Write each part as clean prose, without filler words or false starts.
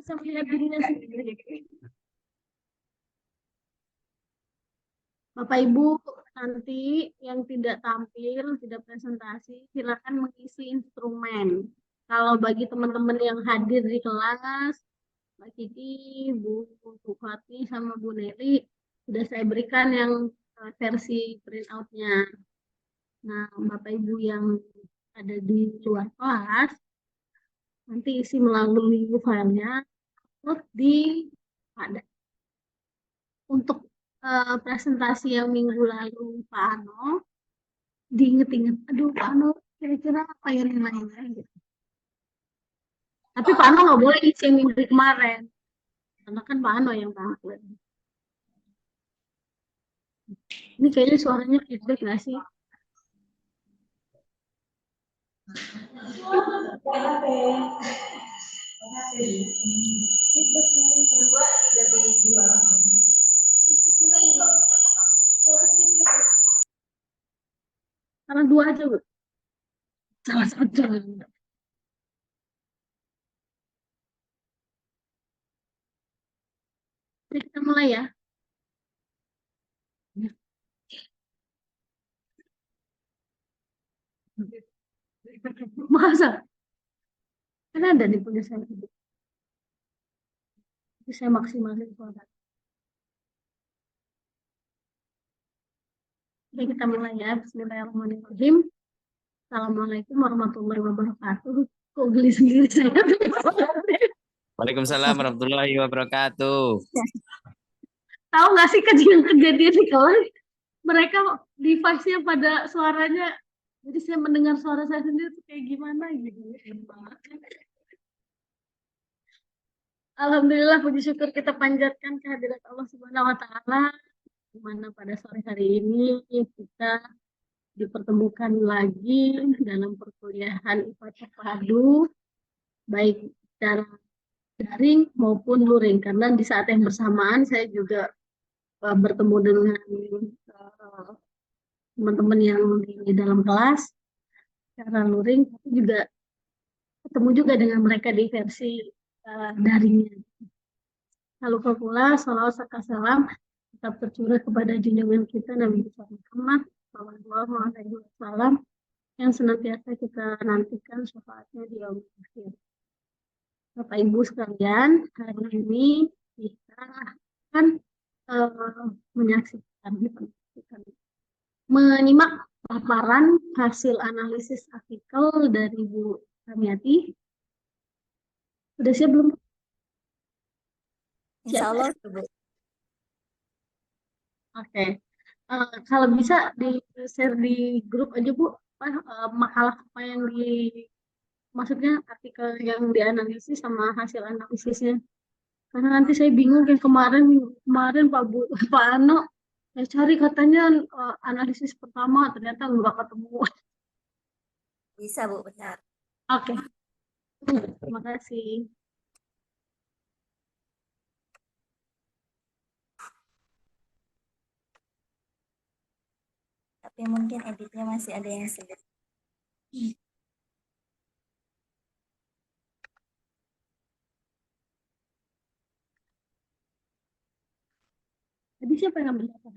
bisa melihat dirinya sendiri. Bapak Ibu, nanti yang tidak tampil, tidak presentasi, silakan mengisi instrumen. Kalau bagi teman-teman yang hadir di kelas, Mbak Kiki, Bu Fatih, sama Bu Neli, sudah saya berikan yang versi printout-nya. Nah, Bapak Ibu yang ada di luar kelas, nanti isi melalui filenya, upload di ada. Untuk presentasi yang minggu lalu Pak Ano, diinget-inget, aduh Pak Ano, kira-kira apa ya nilainya gitu. Tapi Pak Ano nggak boleh isi yang minggu kemarin, karena kan Pak Ano yang tampil. Ini kayaknya suaranya feedback nggak sih? Karena dua aja, Bu. Salah satu. Jadi kita mulai ya. Masa? Kan ada di punya saya. Jadi saya maksimalin suara. Oke, kita mulai ya. Bismillahirrahmanirrahim. Assalamualaikum warahmatullahi wabarakatuh. Kok geli sendiri saya? Waalaikumsalam warahmatullahi wabarakatuh. Tahu nggak sih kejadian di kelas? Mereka device-nya pada suaranya, jadi saya mendengar suara saya sendiri tuh kayak gimana gitu. Alhamdulillah, puji syukur kita panjatkan kehadirat Allah Subhanahu wa taala, di mana pada sore hari ini kita dipertemukan lagi dalam perkuliahan IPA terpadu, baik secara daring maupun luring, karena di saat yang bersamaan saya juga bertemu dengan teman-teman yang di dalam kelas secara luring, tapi juga ketemu juga dengan mereka di versi daringnya. Lalu pula salawat serta salam tetap tercurah kepada junjungan kita Nabi Muhammad Sallallahu Alaihi Wasallam yang senantiasa kita nantikan syafaatnya di yaumul akhir. Bapak Ibu sekalian, hari ini kita akan menyimak paparan hasil analisis artikel dari Bu Ramiati. Sudah siap belum? Insya Allah, Bu. Oke. Kalau bisa di-share di grup aja, Bu, makalah apa yang maksudnya artikel yang dianalisis sama hasil analisisnya. Karena nanti saya bingung yang kemarin Pak Ano saya cari katanya analisis pertama ternyata nggak ketemu. Bisa, Bu, benar. Oke. Terima kasih. Tapi mungkin editnya masih ada yang sulit. Tadi siapa yang ngambil apa?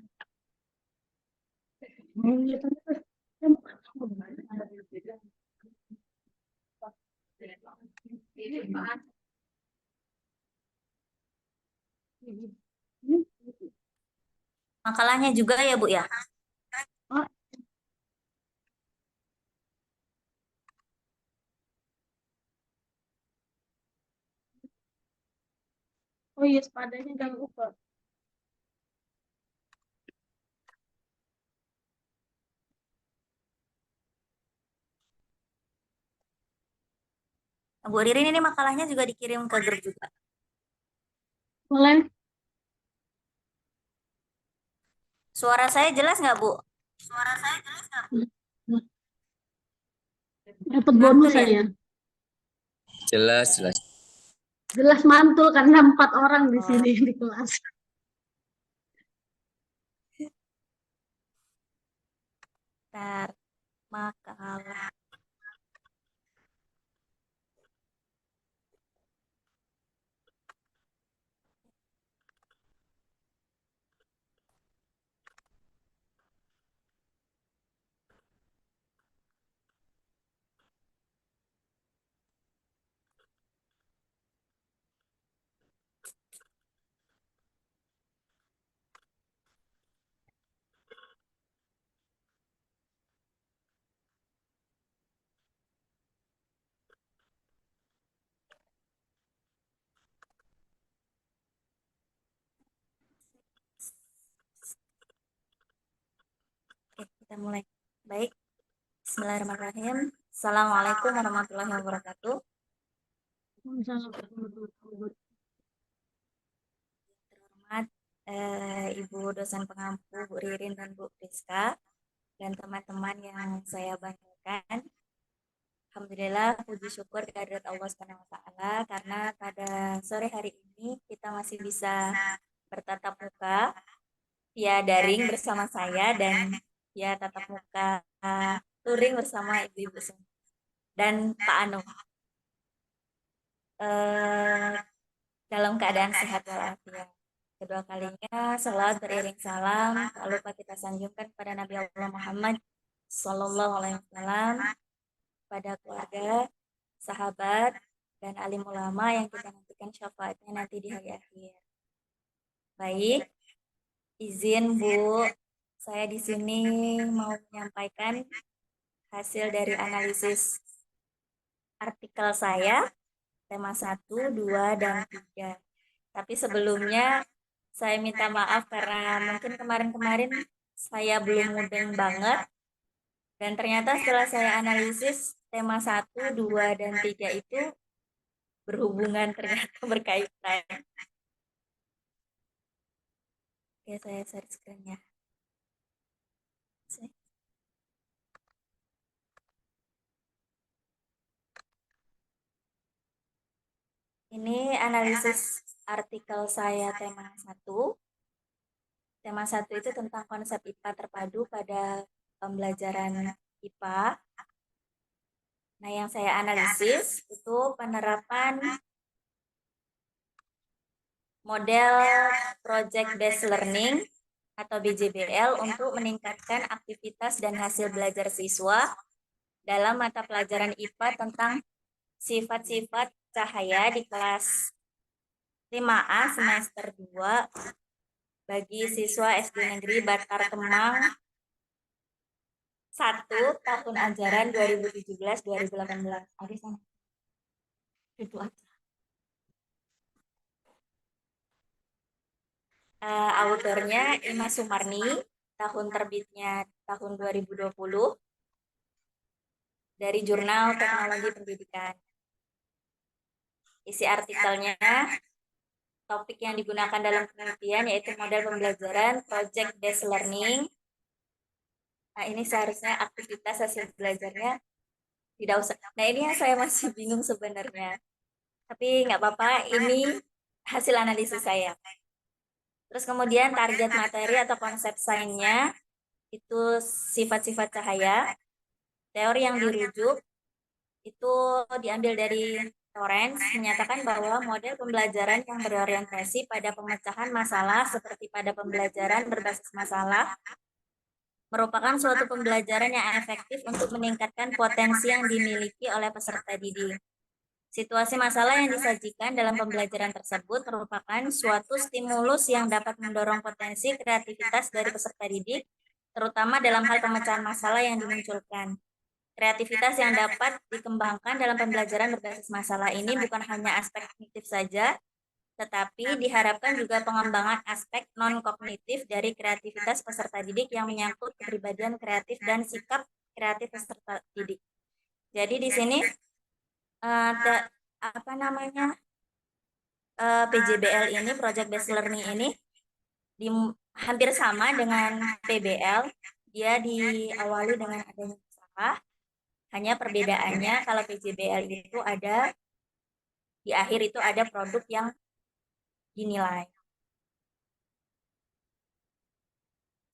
Makalahnya juga ya, Bu, ya? Oh iya, sepadanya jangan lupa. Bu Ririn, ini makalahnya juga dikirim ke grup juga. Boleh. Suara saya jelas nggak, Bu? Dapat bonus Mantul ya? saya. Jelas, jelas. Jelas mantul karena 4 orang di sini di kelas. Bentar. Makalah. Kita mulai. Baik. Bismillahirrahmanirrahim. Assalamualaikum warahmatullahi wabarakatuh. Waalaikumsalam warahmatullahi wabarakatuh. Terhormat Ibu dosen pengampu Bu Ririn dan Bu Priska dan teman-teman yang saya banggakan. Alhamdulillah, puji syukur kehadirat Allah Subhanahu wa taala karena pada sore hari ini kita masih bisa bertatap muka via daring bersama saya dan via tatap muka luring bersama ibu-ibu dan Pak Anu. Dalam keadaan sehat walafiat. Kedua kalinya selawat beriring salam tak lupa kita sanjungkan kepada Nabi Allah Muhammad Sallallahu Alaihi Wasallam, pada keluarga, sahabat, dan alim ulama yang kita nantikan syafaatnya nanti di hari akhir. Baik, izin Bu, saya di sini mau menyampaikan hasil dari analisis artikel saya, tema 1, 2, dan 3. Tapi sebelumnya saya minta maaf karena mungkin kemarin-kemarin saya belum mudeng banget. Dan ternyata setelah saya analisis tema 1, 2, dan 3 itu berhubungan, ternyata berkaitan. Oke, saya share screen-nya. Ini analisis artikel saya tema 1. Tema 1 itu tentang konsep IPA terpadu pada pembelajaran IPA. Nah, yang saya analisis itu penerapan model Project Based Learning atau BJBL untuk meningkatkan aktivitas dan hasil belajar siswa dalam mata pelajaran IPA tentang sifat-sifat cahaya di kelas 5A semester 2 bagi siswa SD Negeri Batar Kemang 1 tahun ajaran 2017-2018. Itu aja. Autornya Ima Sumarni, tahun terbitnya tahun 2020 dari Jurnal Teknologi Pendidikan. Isi artikelnya, topik yang digunakan dalam penelitian yaitu model pembelajaran Project Based Learning. Nah, ini seharusnya aktivitas hasil belajarnya tidak usah. Nah, ini yang saya masih bingung sebenarnya. Tapi nggak apa-apa, ini hasil analisis saya. Terus kemudian target materi atau konsep sainnya itu sifat-sifat cahaya. Teori yang dirujuk itu diambil dari Lawrence, menyatakan bahwa model pembelajaran yang berorientasi pada pemecahan masalah seperti pada pembelajaran berbasis masalah merupakan suatu pembelajaran yang efektif untuk meningkatkan potensi yang dimiliki oleh peserta didik. Situasi masalah yang disajikan dalam pembelajaran tersebut merupakan suatu stimulus yang dapat mendorong potensi kreativitas dari peserta didik, terutama dalam hal pemecahan masalah yang dimunculkan. Kreativitas yang dapat dikembangkan dalam pembelajaran berbasis masalah ini bukan hanya aspek kognitif saja, tetapi diharapkan juga pengembangan aspek non-kognitif dari kreativitas peserta didik yang menyangkut kepribadian kreatif dan sikap kreatif peserta didik. Jadi di sini PJBL ini, Project Based Learning ini hampir sama dengan PBL. Dia diawali dengan adanya masalah. Hanya perbedaannya kalau PJBL itu ada di akhir itu ada produk yang dinilai.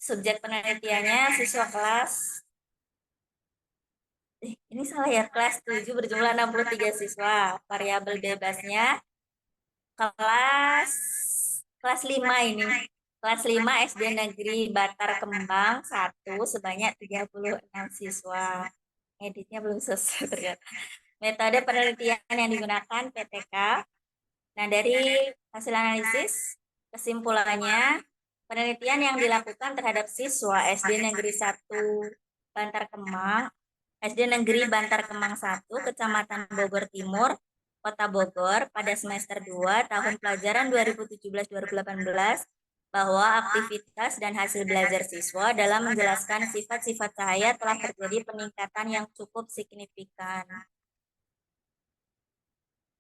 Subjek penelitiannya siswa kelas ini salah ya, kelas 7 berjumlah 63 siswa. Variabel bebasnya kelas 5 ini. Kelas 5 SD Negeri Batar Kembang 1 sebanyak 36 siswa. Editnya belum selesai ternyata. Metode penelitian yang digunakan PTK. Nah, dari hasil analisis, kesimpulannya, penelitian yang dilakukan terhadap siswa SD Negeri 1 Bantar Kemang, SD Negeri Bantar Kemang 1, Kecamatan Bogor Timur, Kota Bogor pada semester 2 tahun pelajaran 2017-2018 bahwa aktivitas dan hasil belajar siswa dalam menjelaskan sifat-sifat cahaya telah terjadi peningkatan yang cukup signifikan.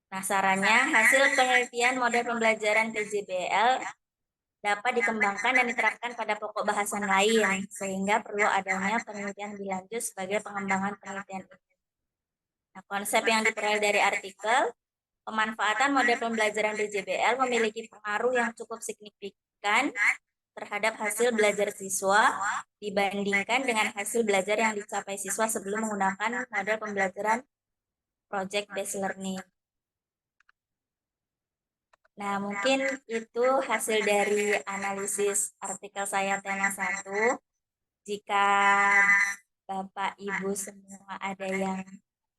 Nah, sarannya hasil penelitian model pembelajaran PJBL dapat dikembangkan dan diterapkan pada pokok bahasan lain, sehingga perlu adanya penelitian lebih lanjut sebagai pengembangan penelitian ini. Nah, konsep yang diperoleh dari artikel, pemanfaatan model pembelajaran PJBL memiliki pengaruh yang cukup signifikan terhadap hasil belajar siswa dibandingkan dengan hasil belajar yang dicapai siswa sebelum menggunakan model pembelajaran project based learning. Nah, mungkin itu hasil dari analisis artikel saya tema 1. Jika Bapak Ibu semua ada yang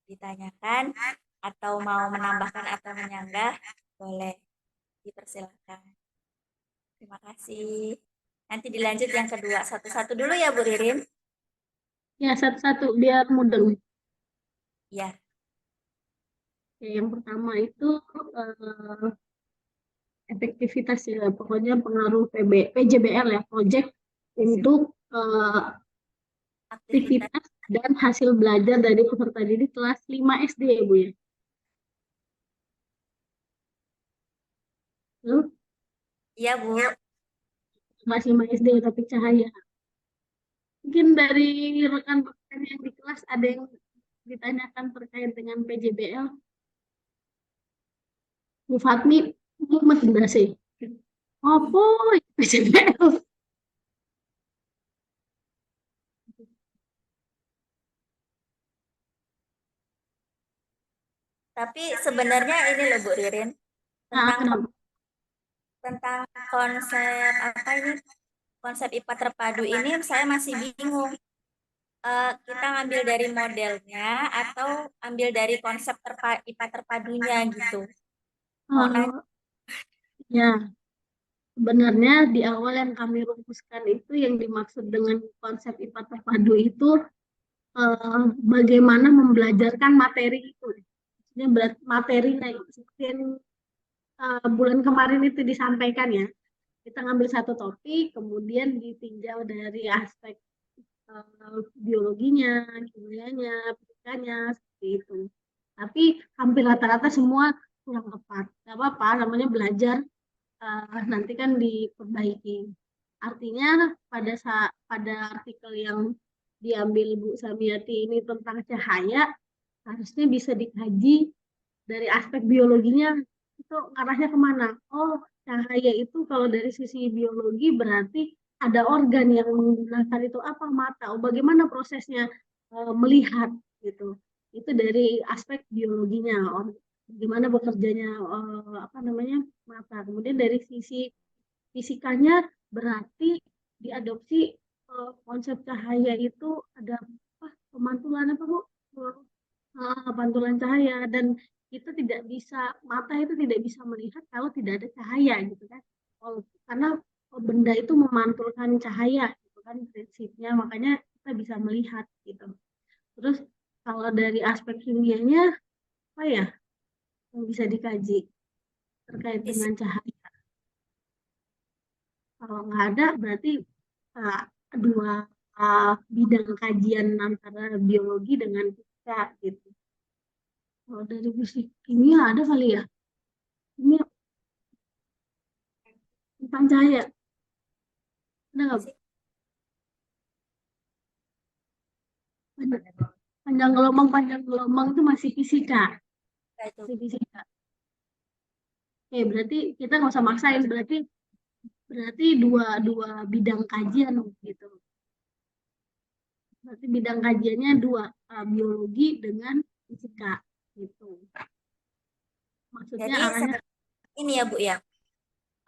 ditanyakan atau mau menambahkan atau menyanggah, boleh dipersilakan. Terima kasih. Nanti dilanjut yang kedua. Satu-satu dulu ya, Bu Ririn. Ya, satu-satu biar mudeng. Ya. Oke, yang pertama itu efektivitas ya, pokoknya pengaruh PJBL ya, project untuk Aktivitas. aktivitas dan hasil belajar dari peserta didik kelas 5 SD ya Bu ya. Lalu Iya, Bu. kelas 5 SD topik cahaya. Mungkin dari rekan-rekan yang di kelas ada yang ditanyakan terkait dengan PJBL. Bu Fatmi, mumet enggak sih? Apa PJBL? Tapi sebenarnya ini loh Bu Ririn, tentang konsep apa ini? Konsep IPA terpadu ini saya masih bingung. Kita ngambil dari modelnya atau ambil dari konsep IPA terpadunya gitu. Ya, sebenarnya di awal yang kami rumuskan itu yang dimaksud dengan konsep IPA terpadu itu bagaimana membelajarkan materi itu. Maksudnya materinya seperti yang bulan kemarin itu disampaikan ya. Kita ngambil satu topik, kemudian ditinjau dari aspek biologinya, kimianya, fisikanya, seperti itu. Tapi hampir rata-rata semua kurang tepat. Gak apa-apa, namanya belajar, nanti kan diperbaiki. Artinya pada artikel yang diambil Bu Samiati ini tentang cahaya, harusnya bisa dikaji dari aspek biologinya, itu arahnya kemana? Oh, cahaya itu kalau dari sisi biologi berarti ada organ yang menggunakan itu apa mata. Oh, bagaimana prosesnya melihat gitu. Itu dari aspek biologinya. Oh, bagaimana bekerjanya apa namanya mata. Kemudian dari sisi fisikanya berarti diadopsi konsep cahaya itu ada apa, pemantulan apa Bu? Pantulan cahaya dan kita tidak bisa mata itu tidak bisa melihat kalau tidak ada cahaya gitu kan. Karena benda itu memantulkan cahaya gitu kan prinsipnya, makanya kita bisa melihat gitu. Terus kalau dari aspek kimianya apa ya yang bisa dikaji terkait dengan cahaya? Kalau nggak ada berarti uh, dua bidang kajian antara biologi dengan fisika gitu. Kalau dari fisik kimia ada kali ya? Ini tentang cahaya. Ada nggak? Panjang gelombang itu masih fisika. Masih fisika. Oke, berarti kita nggak usah maksain. Berarti dua bidang kajian gitu. Berarti bidang kajiannya dua, biologi dengan fisika gitu. Maksudnya Jadi arahnya ini ya Bu ya.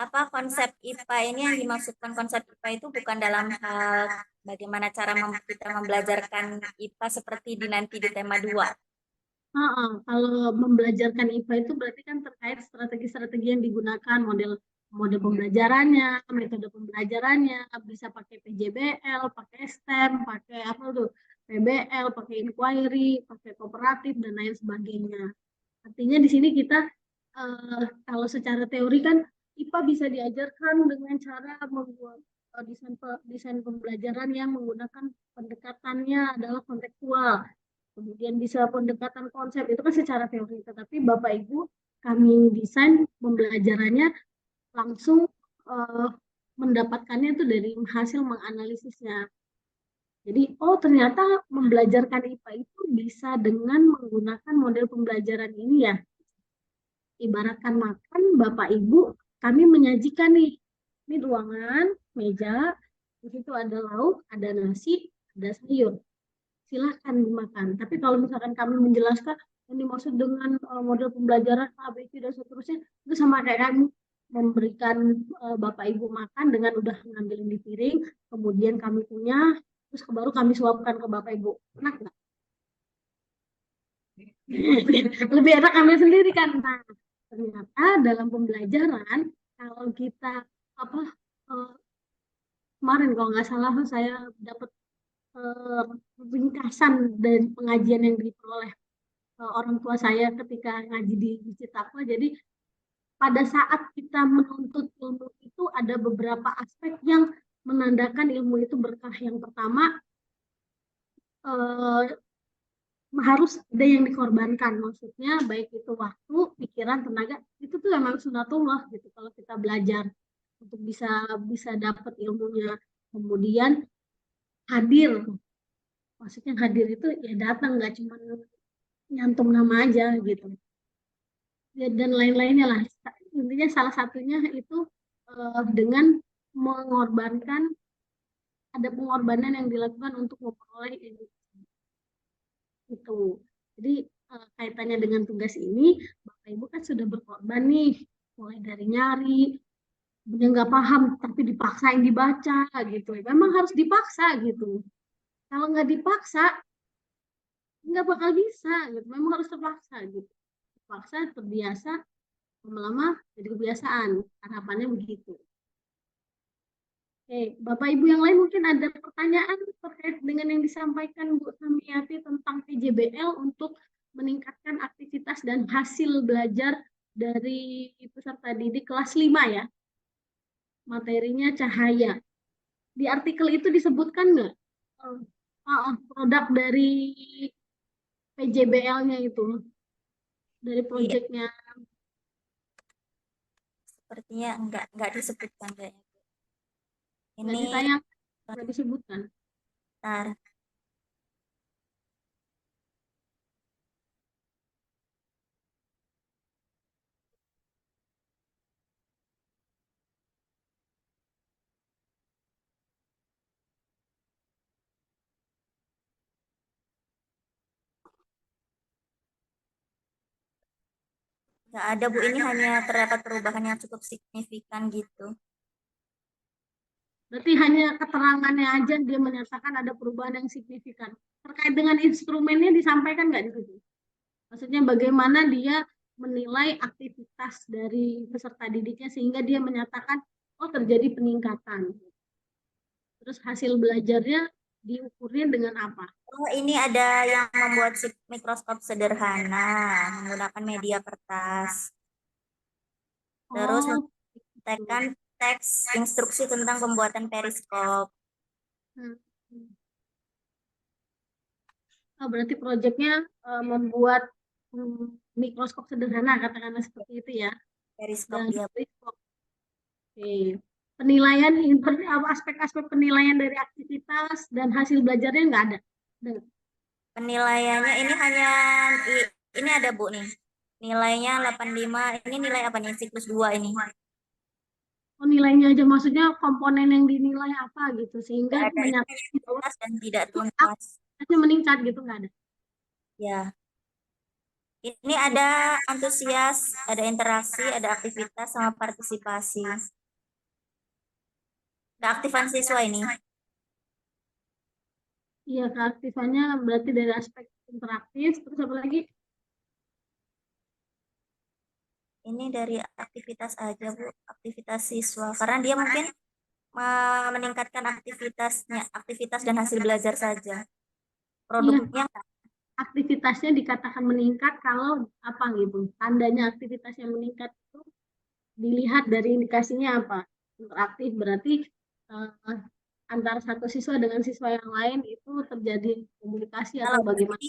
Apa konsep IPA ini yang dimaksudkan konsep IPA itu bukan dalam hal bagaimana cara kita membelajarkan IPA seperti nanti di tema 2. kalau membelajarkan IPA itu berarti kan terkait strategi-strategi yang digunakan, model pembelajarannya, metode pembelajarannya, bisa pakai PJBL, pakai STEM, pakai apa tuh, PBL, pakai inquiry, pakai kooperatif dan lain sebagainya. Artinya di sini kita kalau secara teori kan IPA bisa diajarkan dengan cara membuat desain pembelajaran yang menggunakan pendekatannya adalah kontekstual. Kemudian bisa pendekatan konsep itu kan secara teori, tetapi Bapak Ibu kami desain pembelajarannya langsung eh, mendapatkannya itu dari hasil menganalisisnya. Jadi, oh ternyata membelajarkan IPA itu bisa dengan menggunakan model pembelajaran ini ya. Ibaratkan makan, Bapak Ibu, kami menyajikan nih, ini ruangan, meja, di situ ada lauk, ada nasi, ada sayur. Silahkan dimakan. Tapi kalau misalkan kami menjelaskan yang dimaksud dengan model pembelajaran ABC dan seterusnya, itu sama kayak kami memberikan Bapak Ibu makan dengan udah ngambilin di piring, kemudian kami punya, terus baru kami suapkan ke Bapak Ibu. Enak nggak? Lebih enak kami sendiri kan. Nah, ternyata dalam pembelajaran, kalau kita apa eh, kemarin kalau nggak salah saya dapat eh, ringkasan dari pengajian yang diperoleh orang tua saya ketika ngaji di Citaqwa. Jadi pada saat kita menuntut ilmu itu ada beberapa aspek yang menandakan ilmu itu berkah. Yang pertama eh, harus ada yang dikorbankan, maksudnya baik itu waktu, pikiran, tenaga, itu tuh emang sunatullah gitu kalau kita belajar untuk bisa bisa dapat ilmunya. Kemudian hadir, maksudnya hadir itu ya datang, nggak cuma nyantum nama aja gitu. Dan lain-lainnya lah. Intinya salah satunya itu dengan mengorbankan, ada pengorbanan yang dilakukan untuk memperoleh ilmu itu. Jadi kaitannya dengan tugas ini, Bapak Ibu kan sudah berkorban nih, mulai dari nyari, kemudian nggak paham tapi dipaksain dibaca gitu. Memang harus dipaksa gitu. Kalau nggak dipaksa, nggak bakal bisa gitu. Memang harus terpaksa gitu. Terpaksa, terbiasa, lama-lama jadi kebiasaan. Harapannya begitu. Oke, Bapak Ibu yang lain mungkin ada pertanyaan terkait dengan yang disampaikan Bu Samiyati tentang PJBL untuk meningkatkan aktivitas dan hasil belajar dari peserta didik kelas 5 ya. Materinya cahaya. Di artikel itu disebutkan nggak produk dari PJBL-nya itu, dari Iya, proyeknya? sepertinya enggak disebutkan kayaknya. Nggak Ini ditayang, nggak disebutkan. bentar. Nggak ada Bu, ini hanya terdapat perubahan yang cukup signifikan gitu. Berarti hanya keterangannya aja dia menyatakan ada perubahan yang signifikan. Terkait dengan instrumennya disampaikan nggak di situ? Maksudnya bagaimana dia menilai aktivitas dari peserta didiknya sehingga dia menyatakan, oh terjadi peningkatan. Terus hasil belajarnya diukurnya dengan apa? Oh, ini ada yang membuat mikroskop sederhana menggunakan media kertas. Terus Oh, tekan teks instruksi tentang pembuatan periskop. hmm. Oh, berarti proyeknya membuat mikroskop sederhana, katakanlah seperti itu ya. Periskop Dan dia. oke. Penilaian, aspek-aspek penilaian dari aktivitas dan hasil belajarnya nggak ada. Penilaiannya ini hanya ini ada Bu nih. Nilainya 85. Ini nilai apa nih? Siklus 2 ini. Oh, nilainya aja, maksudnya komponen yang dinilai apa gitu sehingga Tidak ada, ini hanya menyatakan bahwa tuntas dan tidak tuntas. aktivitasnya meningkat gitu, nggak ada. Ya. Ini ada antusias, ada interaksi, ada aktivitas sama partisipasi. Keaktifan siswa ini. Iya, keaktifannya berarti dari aspek interaktif, terus apa lagi? Ini dari aktivitas aja Bu, aktivitas siswa. Karena dia mungkin meningkatkan aktivitas dan hasil belajar saja. Iya, Produknya aktivitasnya dikatakan meningkat kalau apa gitu. Tandanya aktivitasnya meningkat itu dilihat dari indikasinya apa. Interaktif berarti antara satu siswa dengan siswa yang lain itu terjadi komunikasi atau Kalau bagaimana?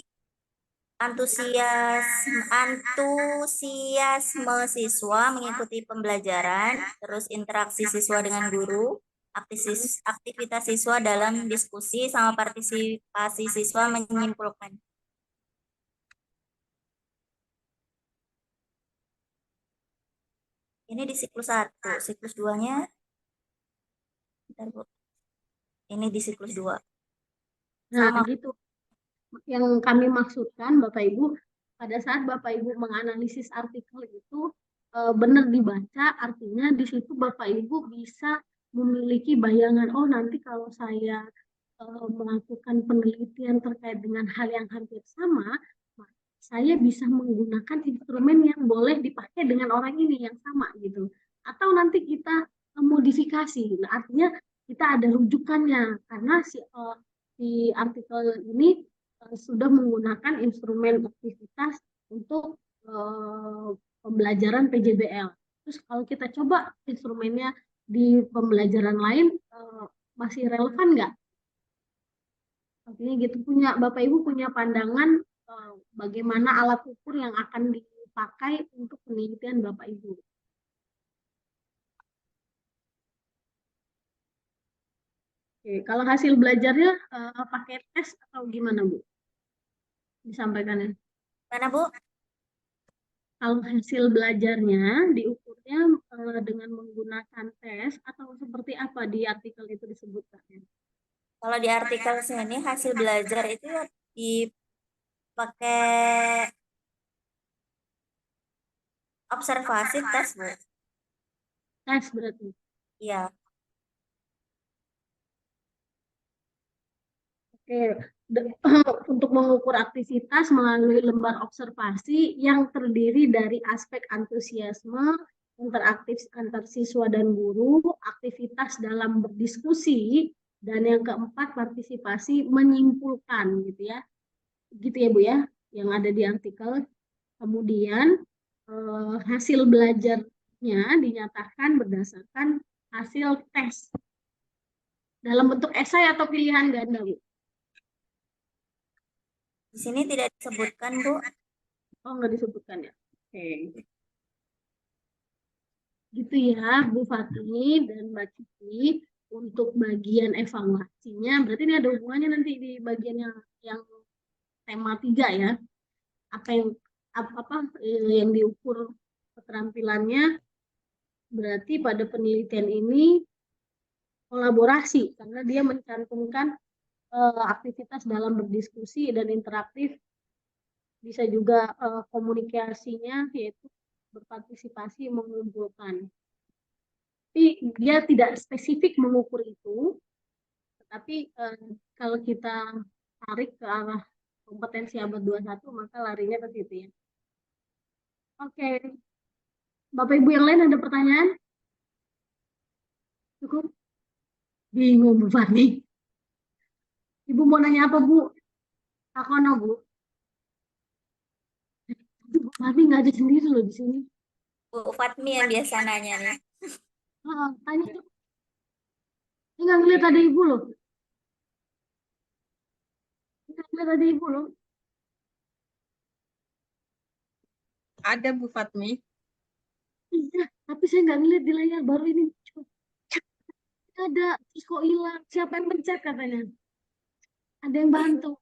antusiasme siswa mengikuti pembelajaran, terus interaksi siswa dengan guru, aktivitas siswa dalam diskusi, sama partisipasi siswa menyimpulkan. Ini di siklus 1, siklus 2-nya, bentar Bu. Ini di siklus 2. Nah, Sama. gitu. Yang kami maksudkan, Bapak Ibu, pada saat Bapak Ibu menganalisis artikel itu benar dibaca, artinya di situ Bapak Ibu bisa memiliki bayangan, oh nanti kalau saya melakukan penelitian terkait dengan hal yang hampir sama, saya bisa menggunakan instrumen yang boleh dipakai dengan orang ini yang sama gitu. Atau nanti kita modifikasi. Nah, artinya kita ada rujukannya karena si artikel ini sudah menggunakan instrumen aktivitas untuk pembelajaran PJBL. Terus kalau kita coba instrumennya di pembelajaran lain masih relevan nggak? Artinya gitu Bapak Ibu punya pandangan bagaimana alat ukur yang akan dipakai untuk penelitian Bapak Ibu. Oke, kalau hasil belajarnya pakai tes atau gimana Bu? Disampaikannya. Mana Bu? Kalau hasil belajarnya diukurnya dengan menggunakan tes atau seperti apa di artikel itu disebutkan? Kalau di artikel sini hasil belajar itu dipakai observasi tes Bu. Tes berarti. Iya. Oke, untuk mengukur aktivitas melalui lembar observasi yang terdiri dari aspek antusiasme, interaktif antar siswa dan guru, aktivitas dalam berdiskusi, dan yang keempat partisipasi menyimpulkan gitu ya. Gitu ya Bu ya, yang ada di artikel. Kemudian hasil belajarnya dinyatakan berdasarkan hasil tes dalam bentuk esai atau pilihan ganda Bu. Di sini tidak disebutkan Bu. Oh, nggak disebutkan ya. Oke. Gitu ya, Bu Fatih dan Mbak Cici. Untuk bagian evaluasinya, berarti ini ada hubungannya nanti di bagian yang tema 3 ya. Apa yang diukur keterampilannya, berarti pada penelitian ini kolaborasi, karena dia mencantumkan aktivitas dalam berdiskusi dan interaktif, bisa juga komunikasinya, yaitu berpartisipasi mengumpulkan. Tapi dia tidak spesifik mengukur itu, tetapi kalau kita tarik ke arah kompetensi abad 21, maka larinya ke situ ya. Oke. Bapak Ibu yang lain ada pertanyaan? Cukup? Bingung Bu Fani. Ibu mau nanya apa Bu? Takono Bu. Bu Fani nggak ada sendiri loh di sini. Bu Fatmi yang biasa nanya nih. Tanya tuh. Ini nggak ngeliat ada ibu loh. Nggak ngeliat ada ibu loh. Ada Bu Fatmi. Iya, tapi saya nggak ngeliat di layar baru ini. Ada, terus kok hilang? Siapa yang pencet katanya? Ada yang bantu.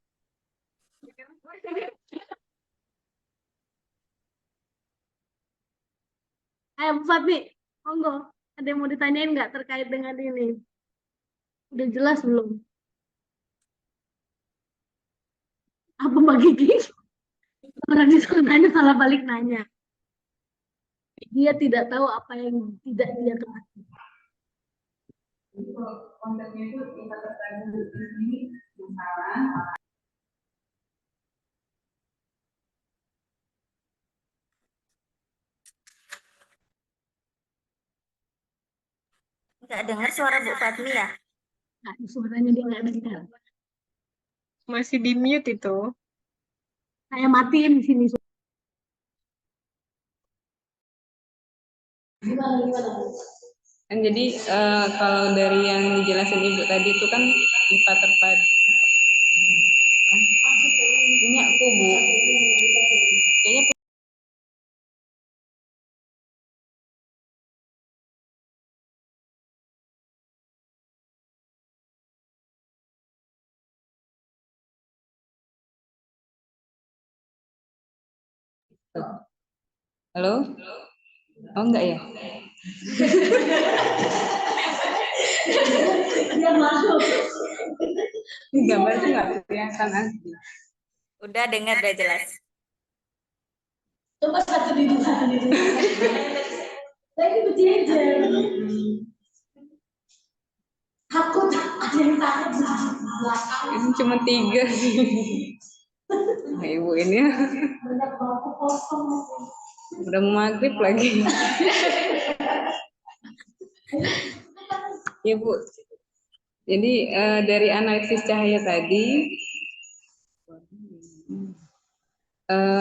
Ayo Bu Fatmi, monggo. Ada yang mau ditanyain nggak terkait dengan ini? Udah jelas belum? Apa Mbak Kiki? Orang disuruh nanya salah balik nanya. Dia tidak tahu apa yang tidak dia ketahui. Konsepnya itu kita terkait ini misalnya Nggak dengar suara Bu Fatmi ya? Nah, suaranya dia nggak dengar. Masih di mute itu. Saya matiin di sini. Kan jadi kalau dari yang dijelasin Ibu tadi itu kan IPA terpadu. Kan? Ini aku Bu. Kayaknya halo? Oh enggak ya? Ini gambarnya nggak kelihatan asli. Udah dengar, udah jelas. Coba satu di lagi berjejer. Takut ada yang takut di belakang. Ini cuma 3 sih. Nah, Ibu ini Banyak bangku kosong. udah mau maghrib lagi. Ya Bu. Jadi dari analisis cahaya tadi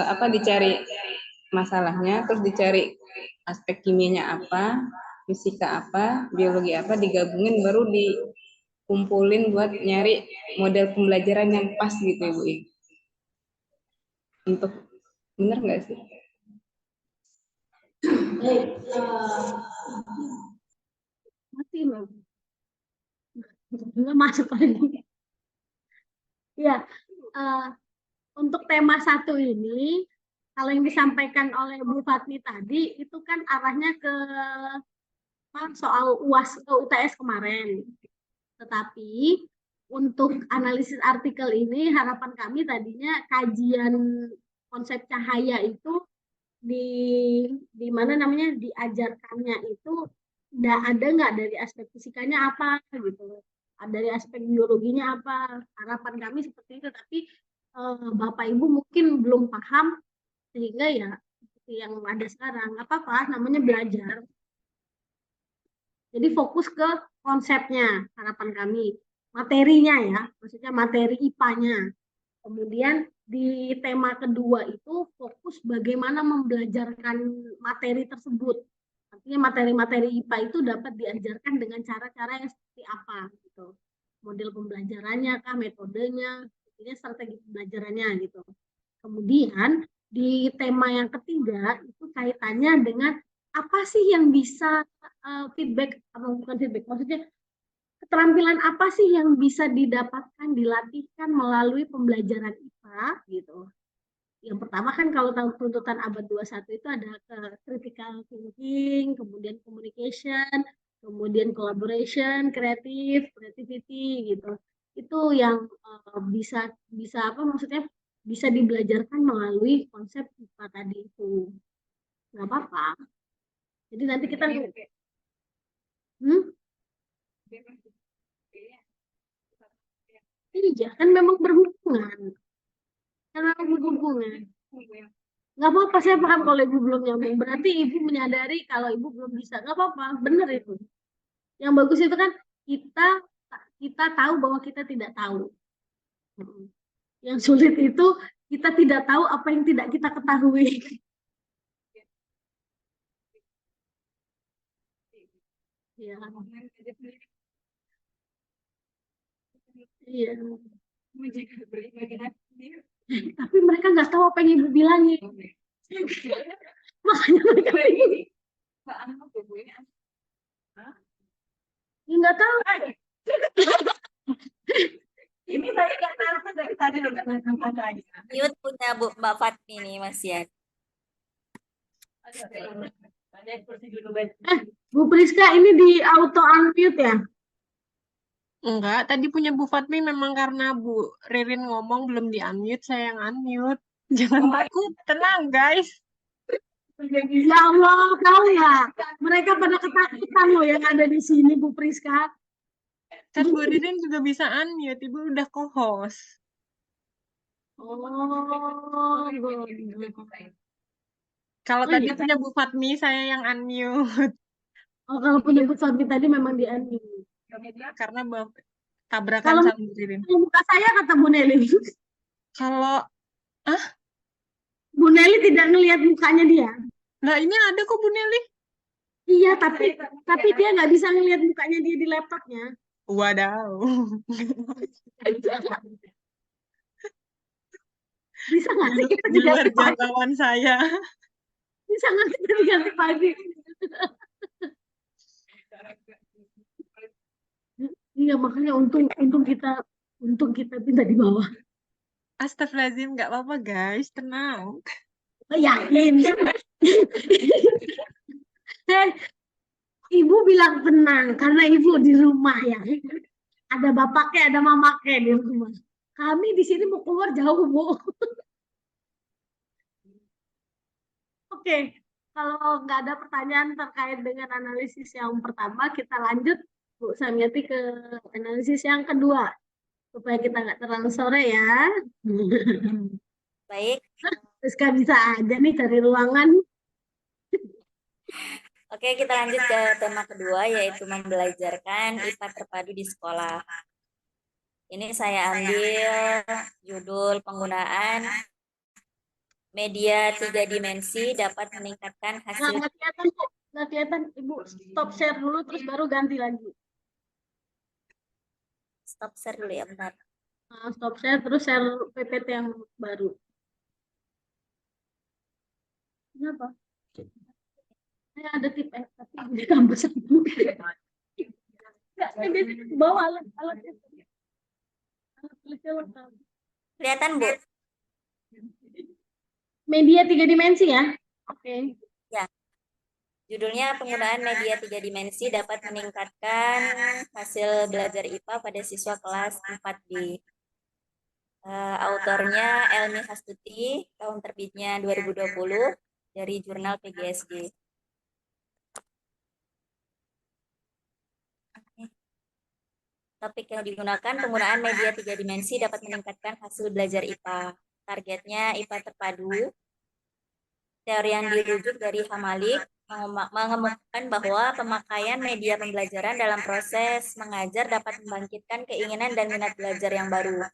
apa dicari masalahnya, terus dicari aspek kimianya apa, fisika apa, biologi apa, digabungin baru dikumpulin buat nyari model pembelajaran yang pas gitu Ibu. Untuk bener nggak sih? Mati loh. Nggak masuk lagi. Ya, untuk tema 1 ini, kalau yang disampaikan oleh Bu Fatmi tadi, itu kan arahnya ke soal UAS UTS kemarin. Tetapi untuk analisis artikel ini, harapan kami tadinya kajian konsep cahaya itu di mana namanya diajarkannya itu ada nggak dari aspek fisikanya apa gitu, dari aspek biologinya apa, harapan kami seperti itu. Tapi Bapak Ibu mungkin belum paham sehingga ya seperti yang ada sekarang, apa namanya belajar. Jadi fokus ke konsepnya, harapan kami, materinya ya, maksudnya materi IPA-nya. Kemudian di tema kedua itu fokus bagaimana membelajarkan materi tersebut. Artinya materi-materi IPA itu dapat diajarkan dengan cara-cara yang seperti apa gitu. Model pembelajarannya kah, metodenya, strategi pembelajarannya gitu. Kemudian di tema yang ketiga itu kaitannya dengan apa sih yang bisa feedback, atau bukan feedback, maksudnya keterampilan apa sih yang bisa didapatkan, dilatihkan melalui pembelajaran IPA gitu. Yang pertama kan kalau tuntutan abad 21 itu ada critical thinking, kemudian communication, kemudian collaboration, creativity gitu. Itu yang bisa apa maksudnya bisa dibelajarkan melalui konsep IPA tadi itu. Nggak apa-apa. Jadi nanti kita iya, kan memang berhubungan. Kan memang berhubungan. Nggak apa-apa, saya paham kalau ibu belum nyambung. Berarti ibu menyadari kalau ibu belum bisa. Nggak apa-apa, benar itu. Yang bagus itu kan kita tahu bahwa kita tidak tahu. Yang sulit itu kita tidak tahu apa yang tidak kita ketahui. Iya. Iya. Tapi mereka nggak tahu apa yang ibu bilangin. Makanya mereka bingung. Ya, nggak tahu. Ini saya nggak tahu dari tadi udah nonton aja. Mute punya Mbak Fatmi nih Mas Yan. Bu Priska, ini di auto unmute ya? Enggak, tadi punya Bu Fatmi memang karena Bu Ririn ngomong belum di-unmute, saya yang unmute. Jangan takut, tenang guys. Ya Allah, tahu nggak? Mereka pada ketakutan loh yang ada di sini, Bu Priska. Kan Bu Ririn juga bisa unmute, Ibu udah co-host. Oh, Kalau Oh, tadi iya. punya Bu Fatmi, saya yang unmute. Oh, kalau punya Bu Fatmi tadi memang di unmute. Karena tabrakan Kalau sama Bu Ririn. muka saya kata Bu Nelly. Kalau, Bu Nelly tidak ngelihat mukanya dia. nah ini ada kok Bu Nelly. Iya, tapi dia nggak bisa ngeliat mukanya dia di laptopnya. Wadaw. Bisa nggak sih kita Di luar diganti pagi? jangkauan saya. Bisa nggak kita diganti pagi? Iya, makanya untung kita pindah di bawah. Astagfirullahaladzim, nggak apa-apa guys, tenang. Yakin. Ibu bilang tenang karena ibu di rumah ya. Ada bapaknya, ada mamaknya di rumah. Kami di sini mau keluar jauh, Bu. Oke, kalau nggak ada pertanyaan terkait dengan analisis yang pertama, kita lanjut Bu Samyati ke analisis yang kedua. Supaya kita nggak terlalu sore ya. Baik, Terus kan bisa aja nih cari ruangan. oke kita lanjut ke tema kedua yaitu membelajarkan IPA terpadu di sekolah. Ini saya ambil judul penggunaan media 3 dimensi dapat meningkatkan hasil. Nggak kelihatan, Bu. Nggak kelihatan. Ibu stop share dulu terus baru ganti lagi. Stop share dulu ya bentar. Nah, stop share terus share PPT yang baru. Kenapa? Saya ada tip tapi di kampus itu. Nggak, saya biasanya bawa alat-alatnya. Alat tulisnya lengkap. Kelihatan Bu? Media 3 dimensi ya? Oke. Ya. Judulnya penggunaan media 3 dimensi dapat meningkatkan hasil belajar IPA pada siswa kelas 4B. Autornya Elmi Hastuti, tahun terbitnya 2020 dari jurnal PGSD. Topik yang digunakan penggunaan media 3 dimensi dapat meningkatkan hasil belajar IPA. Targetnya IPA terpadu. Teori yang dirujuk dari Hamalik mengemukakan bahwa pemakaian media pembelajaran dalam proses mengajar dapat membangkitkan keinginan dan minat belajar yang baru,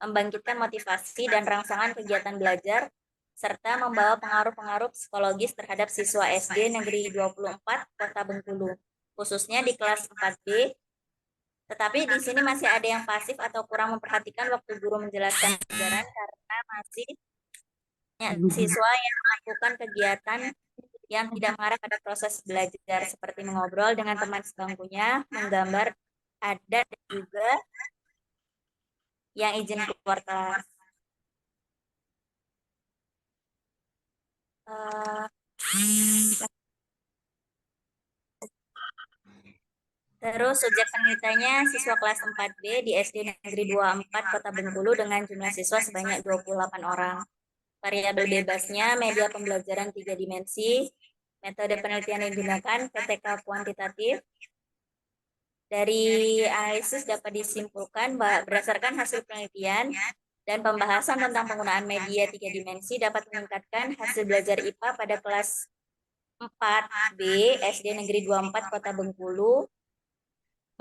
membangkitkan motivasi dan rangsangan kegiatan belajar, serta membawa pengaruh-pengaruh psikologis terhadap siswa SD Negeri 24 Kota Bengkulu, khususnya di kelas 4B. Tetapi di sini masih ada yang pasif atau kurang memperhatikan waktu guru menjelaskan pelajaran karena masih siswa yang melakukan kegiatan yang tidak mengarah pada proses belajar seperti mengobrol dengan teman sebangkunya, menggambar, ada dan juga yang izin keluar kelas. Terus subjek penelitiannya siswa kelas 4B di SD Negeri 24 Kota Bengkulu dengan jumlah siswa sebanyak 28 orang. Variabel bebasnya media pembelajaran 3 dimensi, metode penelitian yang digunakan PTK kuantitatif. Dari analisis dapat disimpulkan bahwa berdasarkan hasil penelitian dan pembahasan tentang penggunaan media 3 dimensi dapat meningkatkan hasil belajar IPA pada kelas 4B SD Negeri 24 Kota Bengkulu,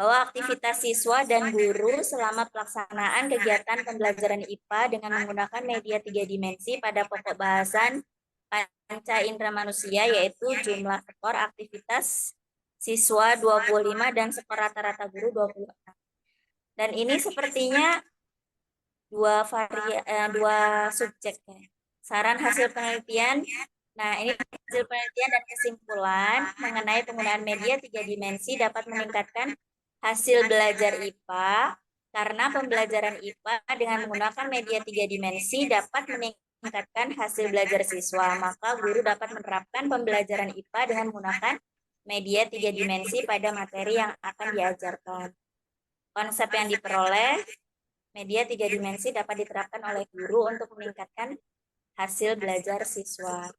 bahwa aktivitas siswa dan guru selama pelaksanaan kegiatan pembelajaran IPA dengan menggunakan media 3 dimensi pada pokok bahasan panca indera manusia yaitu jumlah skor aktivitas siswa 25 dan skor rata-rata guru 26. Dan ini sepertinya dua subjek ya. Saran hasil penelitian. Nah, ini hasil penelitian dan kesimpulan mengenai penggunaan media 3 dimensi dapat meningkatkan hasil belajar IPA karena pembelajaran IPA dengan menggunakan media 3 dimensi dapat meningkatkan hasil belajar siswa. Maka guru dapat menerapkan pembelajaran IPA dengan menggunakan media 3 dimensi pada materi yang akan diajarkan. Konsep yang diperoleh, media 3 dimensi dapat diterapkan oleh guru untuk meningkatkan hasil belajar siswa.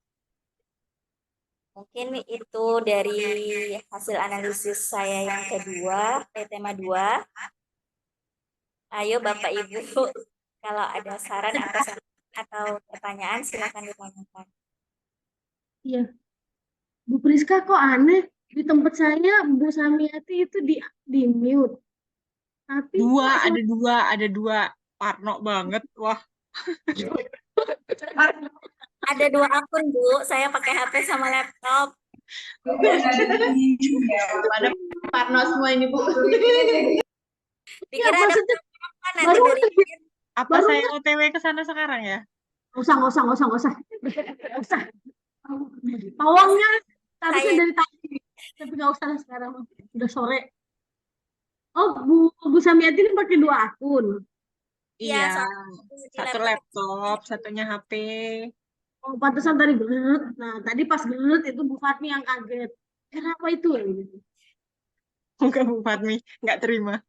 Mungkin itu dari hasil analisis saya yang kedua, tema 2. Ayo Bapak Ibu, kalau ada saran atau pertanyaan silakan ditanyakan. Iya. Bu Priska kok aneh? Di tempat saya Bu Samyati itu di mute. Tapi Ada dua. Parno banget, wah. Ada 2 akun Bu, saya pakai HP sama laptop. Ya, pada Parno semua ini, Bu. Ya, Dikira ada maksudnya apa nanti baru dari Apa baru saya OTW ke sana sekarang ya? nggak usah, nggak usah, nggak usah, nggak usah. Nggak usah. Pawangnya harusnya saya dari tadi, tapi nggak usah lah sekarang. Udah sore. Oh, Bu Samiati ini pakai 2 akun. iya Iya, di satu laptop. laptop, satunya HP. Oh, pantesan tadi gelut. Nah, tadi pas gelut itu Bu Fatmi yang kaget. Kenapa itu? Gitu. Bukan Bu Fatmi, nggak terima.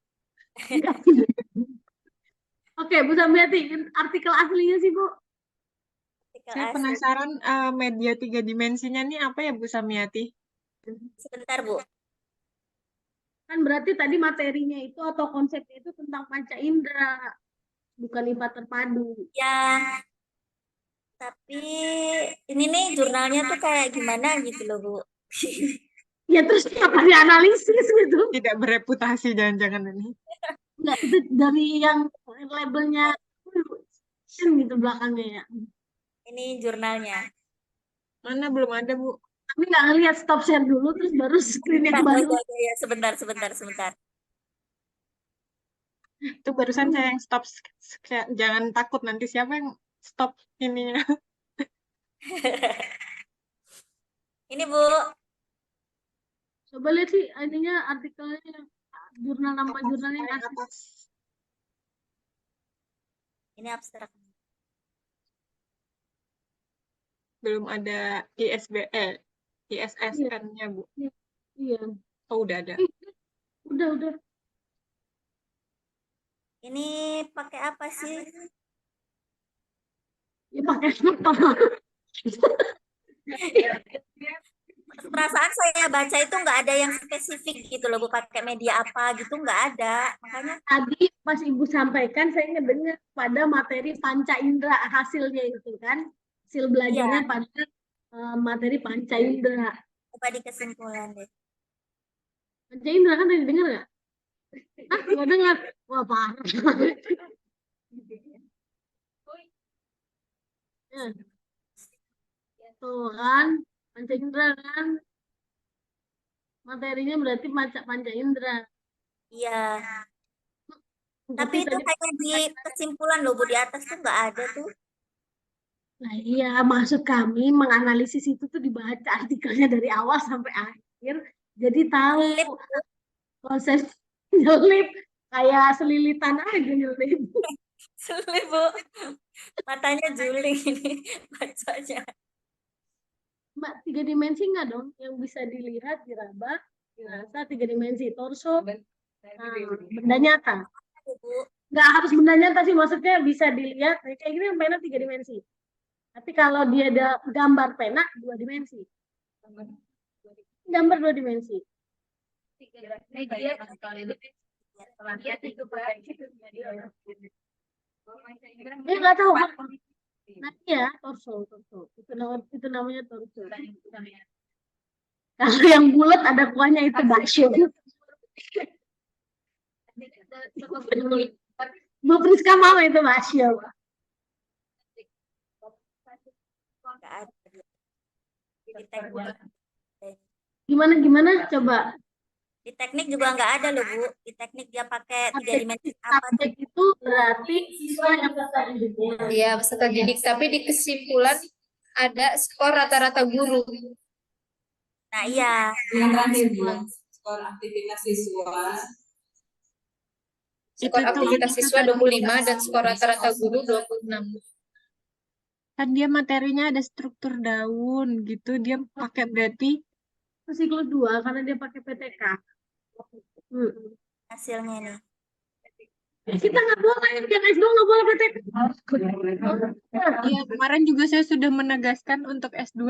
Oke, Bu Samiati, artikel aslinya sih, Bu. Artikel Saya asli. penasaran media 3 dimensinya nih apa ya Bu Samiati? Sebentar, Bu. Kan berarti tadi materinya itu atau konsepnya itu tentang panca indera, bukan IPA terpadu. Ya, tapi ini nih jurnalnya tuh kayak gimana gitu loh, Bu. Ya terus apa dianalisis gitu? Tidak bereputasi jangan-jangan ini. Enggak, itu dari yang labelnya kan gitu belakangnya ya. Ini jurnalnya. Mana belum ada Bu? Tapi nggak ngeliat, stop share dulu terus baru screen yang Oh, baru. ya, sebentar, sebentar, sebentar. Itu barusan saya yang stop. Jangan takut nanti siapa yang stop ininya. Ini, Bu. Coba lihat sih ininya artikelnya, jurnal nama jurnalnya yang Paling asli. atas. Ini abstrak. Belum ada ISSN-nya Bu. Iya, Oh udah ada. udah. Ini pakai apa sih? Ya pakai apa? Perasaan saya baca itu nggak ada yang spesifik gitu loh, Bu, pakai media apa gitu nggak ada. Makanya Tadi pas Ibu sampaikan saya ngedengar pada materi panca indera hasilnya itu kan, hasil belajarnya iya, pada materi panca indera. coba di kesimpulan deh. Panca indera kan tadi dengar nggak? Ah, nggak dengar. Wah parah. Ya, tuh kan, panca indera kan, materinya berarti panca indera. Iya, tapi itu tadi, hanya di kesimpulan loh, Bu, di atas tuh nggak ada tuh. nah iya, maksud kami menganalisis itu tuh dibaca artikelnya dari awal sampai akhir, jadi tahu Lip, proses nyelip kayak selilitan aja nyelip. sulit, Bu. Matanya juling ini bacanya. Mbak, 3 dimensi nggak dong yang bisa dilihat, diraba, dirasa, 3 dimensi torso, benda nyata. Bu, Nggak harus benda nyata sih, maksudnya bisa dilihat kayak gini, pena 3 dimensi. Tapi kalau dia ada gambar pena 2 dimensi, gambar 2 dimensi. Dia nggak tahu. Nah ya, torso. Itu namanya torso. Kalau yang bulat ada kuahnya itu bakso. Bu Priska mau itu bakso. nggak ada. Di teknik, Gimana coba? di teknik juga nggak ada loh, Bu. Di teknik dia pakai 3 dimensi apa tuh? Subjek itu berarti siswa yang Iya, peserta didik. Tapi di kesimpulan ada skor rata-rata guru. Nah, iya. Yang terakhir Bu, skor aktivitas siswa. Skor aktivitas siswa 25 dan skor rata-rata guru 26. Kan dia materinya ada struktur daun gitu. Dia pakai berarti siklus 2 karena dia pakai PTK. Hasilnya nih. Kita nggak boleh, yang S2 nggak boleh PTK. Iya, kemarin juga saya sudah menegaskan untuk S2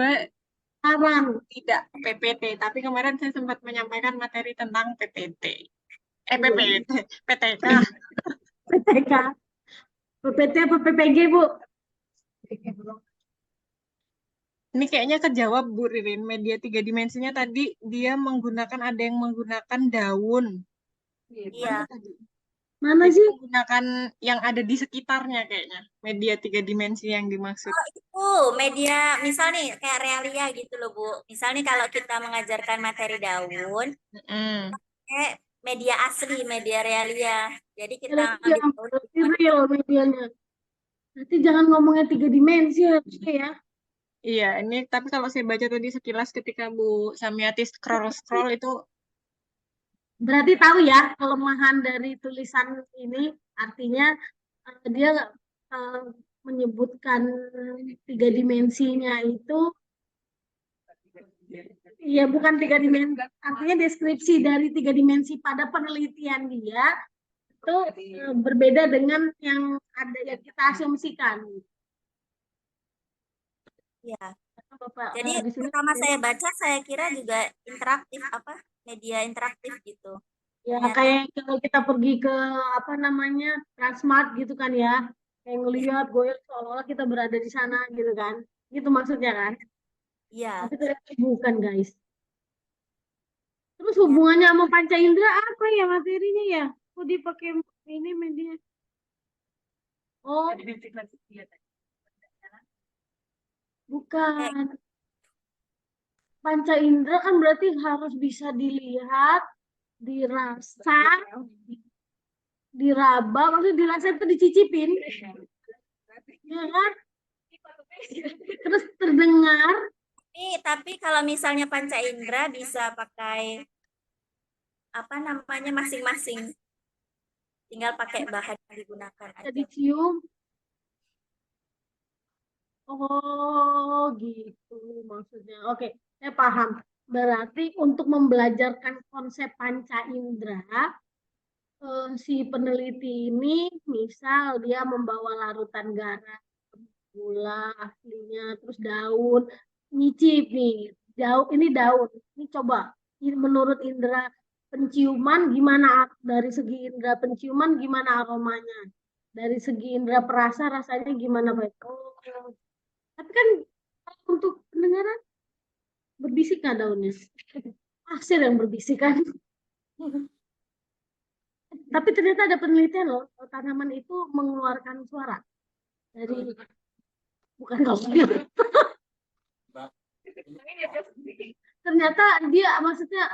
tidak PPT, tapi kemarin saya sempat menyampaikan materi tentang PPT. PTK. PTK. PPT apa PPG, Bu? Ini kayaknya kejawab Bu Ririn. Media 3 dimensinya tadi dia ada yang menggunakan daun. Iya. Mana Jadi sih? menggunakan yang ada di sekitarnya kayaknya. Media 3 dimensi yang dimaksud. Itu media, misal nih kayak realia gitu loh Bu. Misal nih kalau kita mengajarkan materi daun, Mm. kayak media asli, media realia. Jadi kita Realia, ambil daun. berarti real medianya. Berarti jangan ngomongnya 3 dimensi harusnya ya. Iya, ini tapi kalau saya baca tadi sekilas ketika Bu Samiati scroll-scroll itu Berarti tahu ya kelemahan dari tulisan ini, artinya dia eh, menyebutkan 3 dimensinya itu, ya bukan 3 dimensi, artinya deskripsi dari 3 dimensi pada penelitian dia itu berbeda dengan yang ada yang kita asumsikan. Ya. Bapak Jadi di sini pertama saya baca, saya kira juga interaktif, apa media interaktif gitu. ya Ternyata kayak kalau kita pergi ke apa namanya Transmart gitu kan ya, kayak ngelihat goyang seolah-olah kita berada di sana gitu kan, gitu maksudnya kan, iya, tapi ternyata bukan guys. Terus ternyata hubungannya sama panca indera apa ya materinya ya, kok dipakai ini media? Oh kayak bukan, panca indera kan berarti harus bisa dilihat, dirasa, diraba, maksudnya dirasa itu dicicipin, ya kan? Terus terdengar, tapi kalau misalnya panca indera bisa pakai apa namanya masing-masing, tinggal pakai bahan yang digunakan bisa aja. dicium. Oh, gitu maksudnya. Oke, saya paham. Berarti untuk membelajarkan konsep panca indera, si peneliti ini misal dia membawa larutan garam, gula aslinya, terus daun, nyicip nih. Daun ini daun. Ini coba menurut indera penciuman gimana dari segi indera penciuman gimana aromanya? Dari segi indera perasa rasanya gimana, Pak? Oh, tapi kan untuk pendengaran berbisik nggak daunnya? Pasir yang berbisik kan? Tapi ternyata ada penelitian loh, tanaman itu mengeluarkan suara dari bukan kalau ternyata dia maksudnya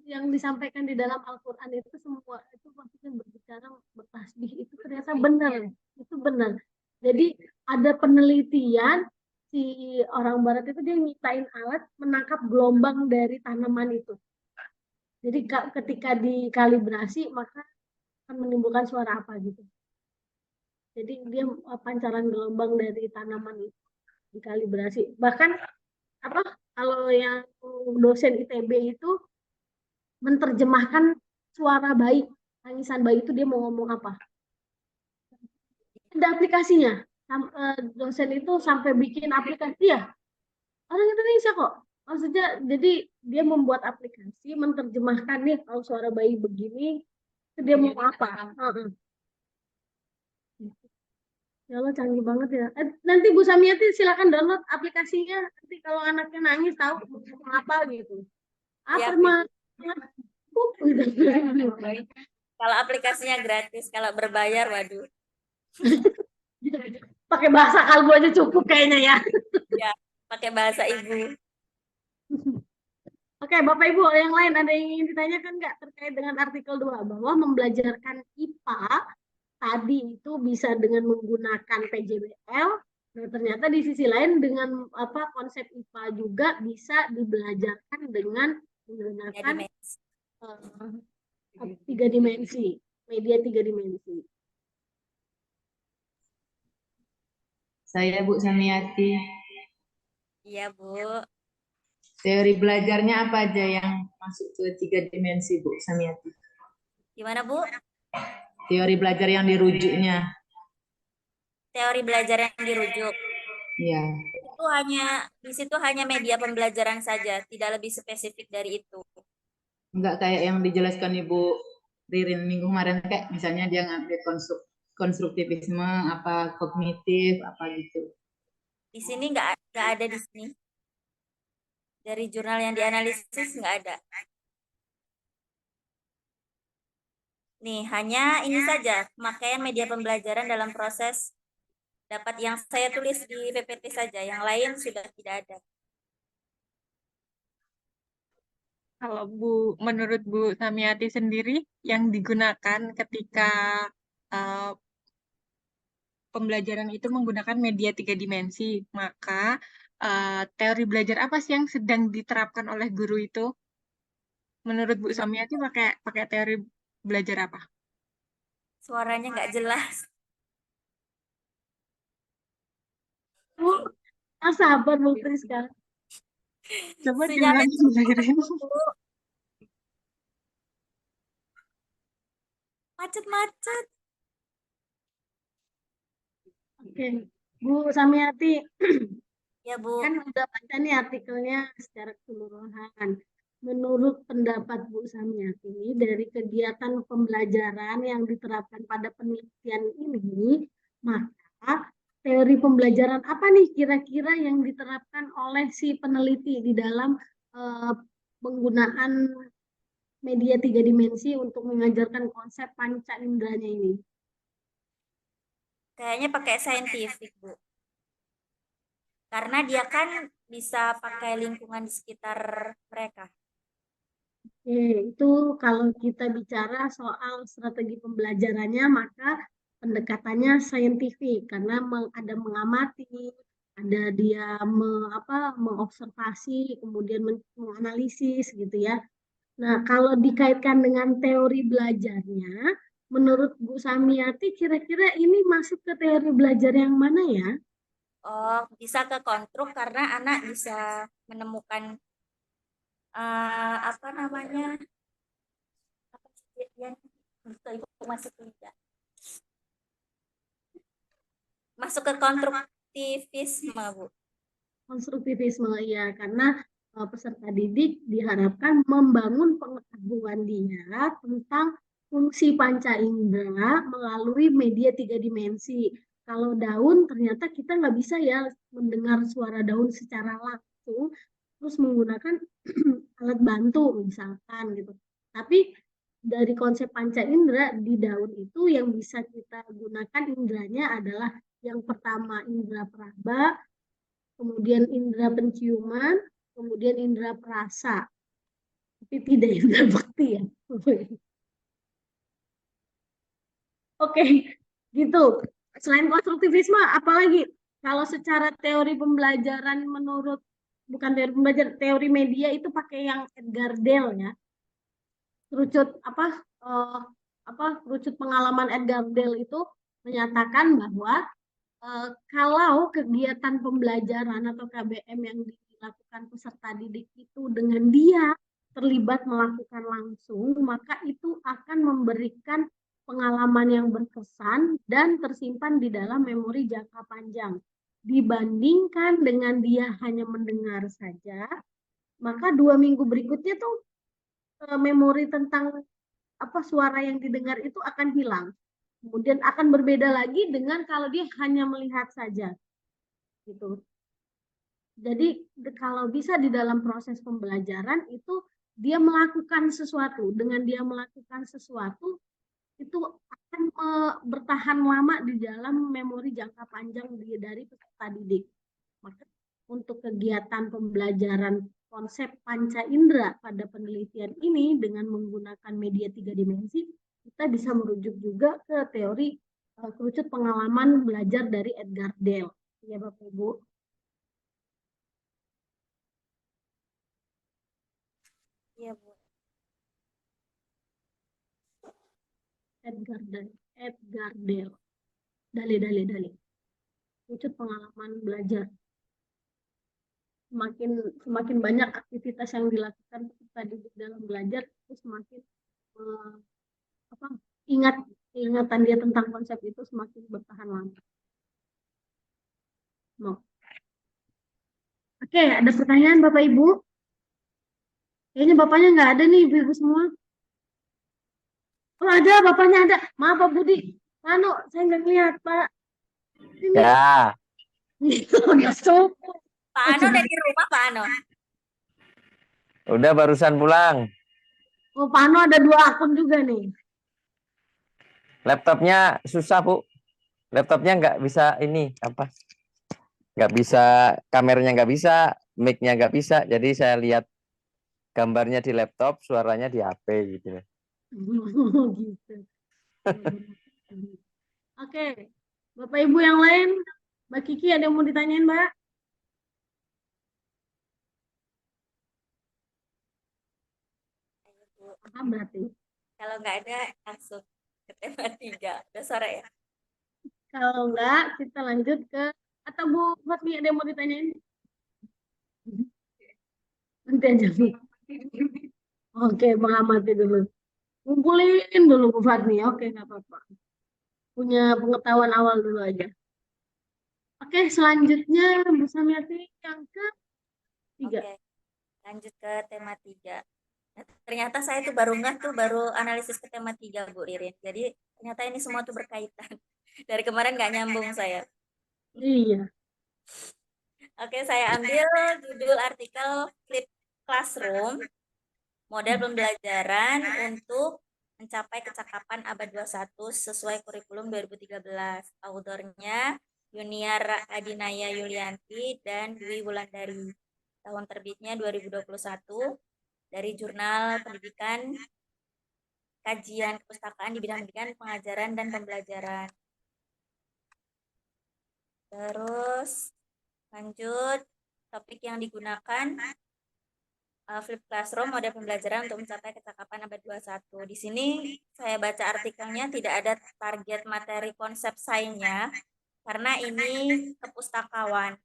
yang disampaikan di dalam Al-Quran itu semua itu maksudnya berbicara bertasbih itu ternyata benar, itu benar. Jadi ada penelitian si orang Barat itu dia nyiptain alat menangkap gelombang dari tanaman itu. Jadi ketika dikalibrasi maka akan menimbulkan suara apa gitu. Jadi dia pancaran gelombang dari tanaman itu dikalibrasi. Bahkan apa kalau yang dosen ITB itu menerjemahkan suara bayi, tangisan bayi itu dia mau ngomong apa. Ada aplikasinya. Dosen itu sampai bikin aplikasi ya. Orang Indonesia kok. Maksudnya jadi dia membuat aplikasi menerjemahkan nih kalau suara bayi begini dia mau apa. Ya Allah canggih banget ya. Nanti Bu Samiati silakan download aplikasinya. Nanti kalau anaknya nangis tahu apa gitu. Apa Siap, mah? kalau aplikasinya gratis, kalau berbayar, waduh. Pakai bahasa kalbu aja cukup kayaknya ya. Ya, pakai bahasa ibu. Oke, Bapak Ibu, yang lain ada yang ingin ditanyakan nggak terkait dengan artikel 2 bahwa membelajarkan IPA tadi itu bisa dengan menggunakan PJBL. Nah, ternyata di sisi lain dengan apa konsep IPA juga bisa dibelajarkan dengan menggunakan Dimensi. 3 dimensi, media 3 dimensi. Saya Bu Samiati. Iya, Bu. Teori belajarnya apa aja yang masuk ke 3 dimensi, Bu Samiati? Gimana, Bu? Teori belajar yang dirujuknya. Teori belajar yang dirujuk. Iya. Di situ hanya media pembelajaran saja, tidak lebih spesifik dari itu. Enggak kayak yang dijelaskan Ibu Ririn minggu kemarin, kayak misalnya dia ngambil konstruktivisme, apa kognitif, apa gitu. Di sini nggak ada di sini. Dari jurnal yang dianalisis nggak ada. Nih, hanya ini saja, pemakaian media pembelajaran dalam proses dapat yang saya tulis di PPT saja, yang lain sudah tidak ada. Kalau menurut Bu Samiati sendiri, yang digunakan ketika uh, pembelajaran itu menggunakan media 3 dimensi, maka teori belajar apa sih yang sedang diterapkan oleh guru itu? Menurut Bu Samiati pakai pakai teori belajar apa? Suaranya nggak jelas. Bu, sabar Bu Priska. Coba Sinyalnya diulangi. Bu. Macet-macet. Oke, Bu Samiati, Ya, Bu. kan udah baca nih artikelnya secara keseluruhan. Menurut pendapat Bu Samiati, dari kegiatan pembelajaran yang diterapkan pada penelitian ini, maka teori pembelajaran apa nih kira-kira yang diterapkan oleh si peneliti di dalam penggunaan media 3 dimensi untuk mengajarkan konsep panca inderanya ini? Kayaknya pakai saintifik, Bu. Karena dia kan bisa pakai lingkungan di sekitar mereka. Oke, itu kalau kita bicara soal strategi pembelajarannya, maka pendekatannya saintifik karena ada mengamati, ada dia mengobservasi, kemudian menganalisis gitu ya. Nah, kalau dikaitkan dengan teori belajarnya, menurut Bu Samiati, kira-kira ini masuk ke teori belajar yang mana ya? Oh, bisa ke konstruk karena anak bisa menemukan apa namanya? Apa sih yang masuk kerja? Masuk ke konstruktivisme, Bu. Konstruktivisme ya, karena peserta didik diharapkan membangun pengetahuan dia tentang fungsi panca indera melalui media 3 dimensi. Kalau daun ternyata kita nggak bisa ya mendengar suara daun secara langsung, terus menggunakan alat bantu misalkan gitu. Tapi dari konsep panca indera di daun itu yang bisa kita gunakan inderanya adalah yang pertama indera peraba, kemudian indera penciuman, kemudian indera perasa, tapi tidak indera bakti ya. Oke, gitu. Selain konstruktivisme, apalagi kalau secara teori pembelajaran menurut bukan teori pembelajaran, teori media itu pakai yang Edgar Dale ya. Kerucut kerucut pengalaman Edgar Dale itu menyatakan bahwa kalau kegiatan pembelajaran atau KBM yang dilakukan peserta didik itu dengan dia terlibat melakukan langsung, maka itu akan memberikan pengalaman yang berkesan dan tersimpan di dalam memori jangka panjang. Dibandingkan dengan dia hanya mendengar saja, maka 2 minggu berikutnya tuh memori tentang suara yang didengar itu akan hilang. Kemudian akan berbeda lagi dengan kalau dia hanya melihat saja. Gitu. Jadi kalau bisa di dalam proses pembelajaran itu dia melakukan sesuatu. Dengan dia melakukan sesuatu itu akan bertahan lama di dalam memori jangka panjang dari peserta didik. Maka untuk kegiatan pembelajaran konsep panca indera pada penelitian ini dengan menggunakan media 3 dimensi, kita bisa merujuk juga ke teori kerucut pengalaman belajar dari Edgar Dale. Ya Bapak Ibu. Iya, Bu. Edgar Dale. Dale. Kerucut pengalaman belajar. Semakin banyak aktivitas yang dilakukan peserta didik dalam belajar, itu semakin ingatan dia tentang konsep itu semakin bertahan lama. No. Oke, ada pertanyaan Bapak Ibu? Kayaknya Bapaknya nggak ada nih Ibu semua. Oh ada, Bapaknya ada. Maaf Pak Budi. Mano, saya nggak lihat Pak. Ini. Ya. Pak Ano udah di rumah, Pak Ano? Udah barusan pulang. Oh, Pak Ano ada 2 akun juga nih. Laptopnya susah, Bu. Laptopnya nggak bisa ini apa? Nggak bisa, kameranya nggak bisa, mic-nya nggak bisa. Jadi saya lihat gambarnya di laptop, suaranya di HP gitu. Gitu. Oke, Bapak Ibu yang lain, Mbak Kiki ada yang mau ditanyain, Mbak? Ayo, Bu. Apa berarti? Kalau nggak ada, langsung ke tema 3. Udah sore ya? Kalau enggak, kita lanjut ke atau Bu Fatmi ada yang mau ditanyain? Nanti aja, Bu. Oke, mengamati dulu. Kumpulin dulu Bu Fatmi. Oke, nggak apa-apa. Punya pengetahuan awal dulu aja. Oke, selanjutnya Bu Samiati yang ke-3. Oke, lanjut ke tema 3. Nah, ternyata saya tuh baru nggak tuh, baru analisis ke tema 3, Bu Ririn. Jadi ternyata ini semua tuh berkaitan. Dari kemarin nggak nyambung saya. Iya. Oke, saya ambil judul artikel Flip Classroom, model pembelajaran untuk mencapai kecakapan abad 21 sesuai kurikulum 2013. Autornya Yuniar Adinaya Yulianti dan Dwi Wulandari. Tahun terbitnya 2021 dari Jurnal Pendidikan Kajian Kepustakaan di bidang pendidikan, pengajaran, dan pembelajaran. Terus lanjut, topik yang digunakan Flip Classroom, model pembelajaran untuk mencapai kecakapan abad 21. Di sini saya baca artikelnya tidak ada target materi konsep sainsnya karena ini kepustakawan.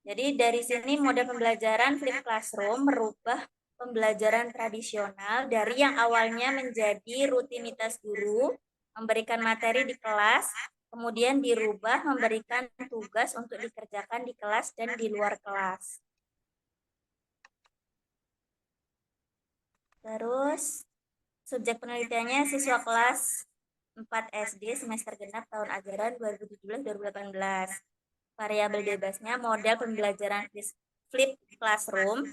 Jadi dari sini model pembelajaran Flip Classroom merubah pembelajaran tradisional dari yang awalnya menjadi rutinitas guru, memberikan materi di kelas, kemudian dirubah memberikan tugas untuk dikerjakan di kelas dan di luar kelas. Terus, subjek penelitiannya siswa kelas 4 SD semester genap tahun ajaran 2017-2018. Variabel bebasnya model pembelajaran Flip Classroom.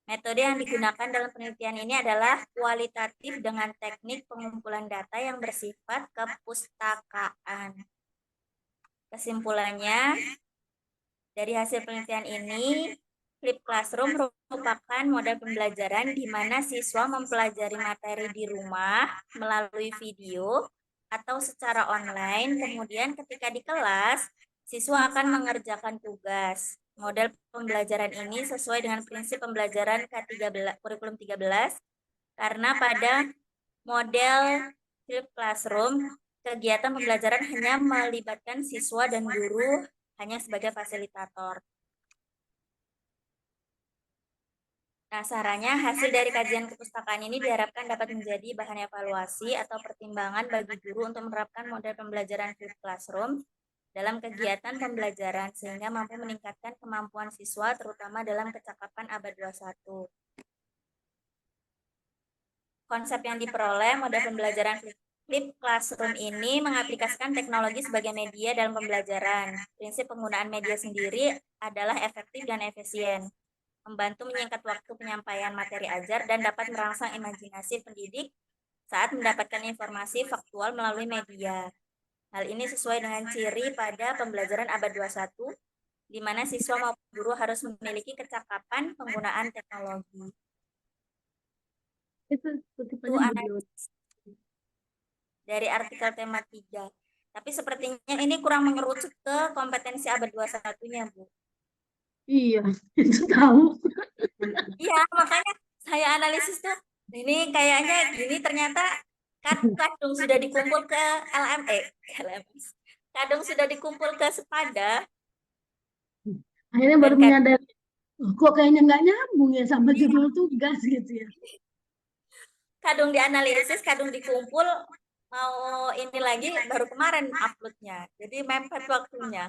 Metode yang digunakan dalam penelitian ini adalah kualitatif dengan teknik pengumpulan data yang bersifat kepustakaan. Kesimpulannya, dari hasil penelitian ini, Flip Classroom merupakan model pembelajaran di mana siswa mempelajari materi di rumah melalui video atau secara online, kemudian ketika di kelas, siswa akan mengerjakan tugas. Model pembelajaran ini sesuai dengan prinsip pembelajaran K13, kurikulum 13, karena pada model Flip Classroom, kegiatan pembelajaran hanya melibatkan siswa dan guru hanya sebagai fasilitator. Nah, sarannya hasil dari kajian kepustakaan ini diharapkan dapat menjadi bahan evaluasi atau pertimbangan bagi guru untuk menerapkan model pembelajaran Flip Classroom dalam kegiatan pembelajaran sehingga mampu meningkatkan kemampuan siswa terutama dalam kecakapan abad 21. Konsep yang diperoleh model pembelajaran Flip Classroom ini mengaplikasikan teknologi sebagai media dalam pembelajaran. Prinsip penggunaan media sendiri adalah efektif dan efisien, membantu menyingkat waktu penyampaian materi ajar dan dapat merangsang imajinasi pendidik saat mendapatkan informasi faktual melalui media. Hal ini sesuai dengan ciri pada pembelajaran abad 21, di mana siswa maupun guru harus memiliki kecakapan penggunaan teknologi. Itu analisis dari artikel tema 3. Tapi sepertinya ini kurang mengerucut ke kompetensi abad 21-nya, Bu. Iya, itu tahu. Iya, makanya saya analisis tuh, ini kayaknya gini ternyata kadung sudah dikumpul ke LMS. Kadung sudah dikumpul ke Sepada. Akhirnya baru menyadari, kok kayaknya nggak nyambung ya sama judul tugas gitu ya. Kadung dianalisis, kadung dikumpul, mau ini lagi baru kemarin uploadnya. Jadi mepet waktunya.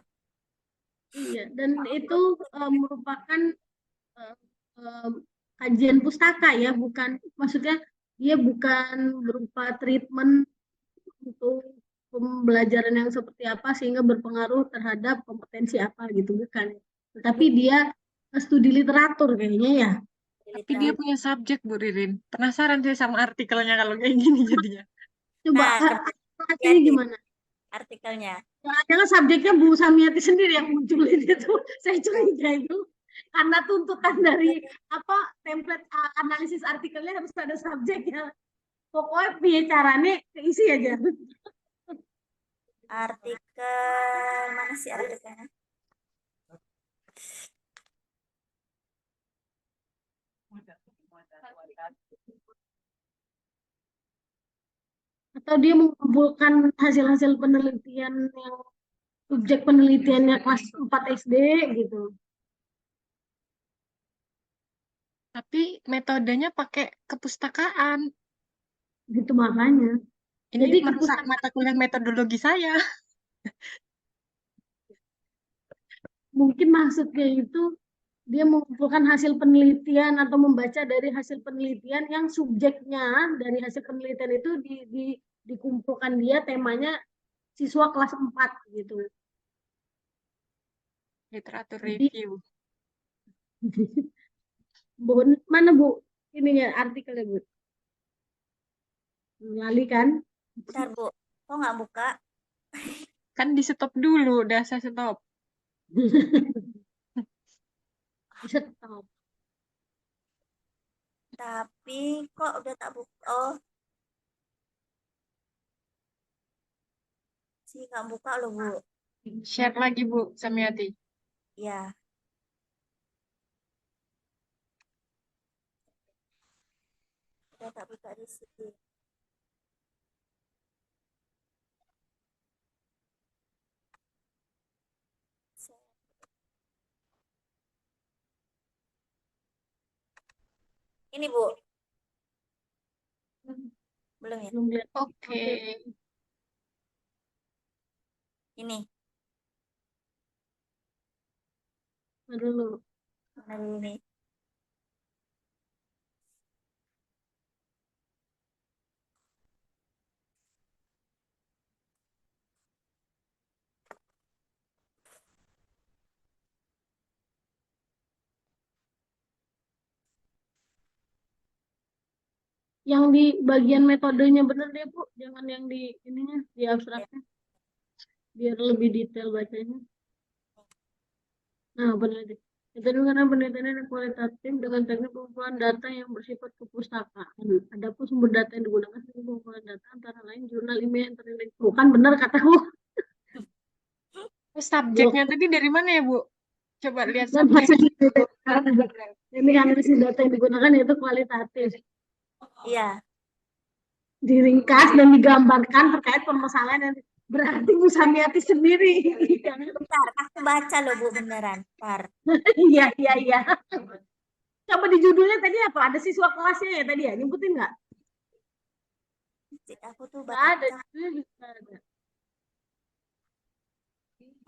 Iya, dan itu merupakan kajian pustaka ya, bukan, maksudnya dia bukan berupa treatment untuk pembelajaran yang seperti apa sehingga berpengaruh terhadap kompetensi apa gitu, bukan. Tetapi dia studi literatur kayaknya ya. Tapi dia punya subjek, Bu Ririn. Penasaran saya sama artikelnya kalau kayak gini jadinya. Coba Nah, artinya jadi gimana? artikelnya. Jangan-jangan subjeknya Bu Samiati sendiri yang munculin itu. Saya curiga itu. Karena tuntutan dari template analisis artikelnya harus ada subjeknya. Pokoknya piye caranya keisi aja. Artikel mana sih artikelnya? Atau dia mengumpulkan hasil-hasil penelitian yang subjek penelitiannya kelas 4 SD gitu. Tapi metodenya pakai kepustakaan. Gitu makanya. Ini Jadi merusak mata kuliah metodologi saya. mungkin maksudnya itu dia mengumpulkan hasil penelitian atau membaca dari hasil penelitian yang subjeknya dari hasil penelitian itu dikumpulkan dia temanya siswa kelas 4 gitu. Literatur Jadi, review. mana Bu ininya artikelnya Bu? Lali kan? Bentar, Bu. Kok nggak buka? Kan di stop dulu, udah saya stop. Stop. Tapi kok udah tak buka? Oh, sih nggak buka loh, Bu. Share lagi Bu Samiati. Ya. Udah tak buka di sini. Ini Bu. Belum ya? Belum lihat. Oke. Ini. Mana dulu. Mana dulu nih? Yang di bagian metodenya bener deh Bu, jangan yang di ininya, di abstraknya. Biar lebih detail bacanya. Nah, benar deh. Itu karena penelitian yang kualitatif dengan teknik pengumpulan data yang bersifat kepustakaan. Adapun sumber data yang digunakan untuk pengumpulan data antara lain jurnal ilmiah yang terlilit. Bukan benar kataku. Subjeknya tadi dari mana ya Bu? Coba lihat Dan subjek. ini analisis data yang digunakan yaitu kualitatif. Iya. Diringkas dan digambarkan terkait permasalahan yang berarti Bu Samiati sendiri. Bentar, aku baca loh Bu beneran. Bentar. Iya, iya, iya. Coba di judulnya tadi apa? Ada siswa kelasnya ya tadi ya? Nyebutin nggak? Aku tuh Nggak baca. ada. Judulnya juga ada.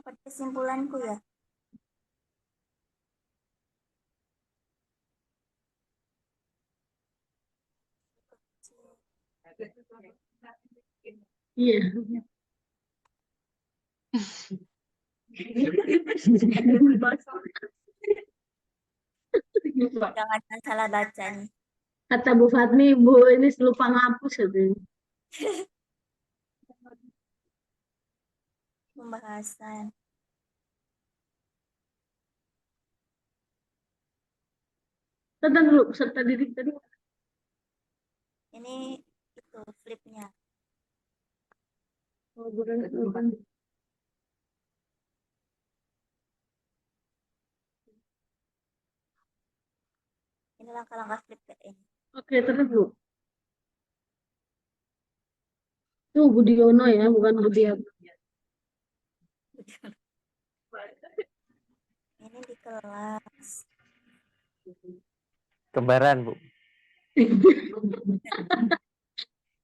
Apa kesimpulanku ya? Iya. Jangan salah baca nih. Kata Bu Fatmi, Bu ini lupa ngapus katanya. Pembahasan. Tentang dulu peserta didik tadi. Ini itu flipnya. Oh, bukan. Ini langkah-langkah flip kayak ini. Oke, terus Bu. Tuh Budiono ya, bukan Budiat. Ini di kelas. Kembaran, Bu.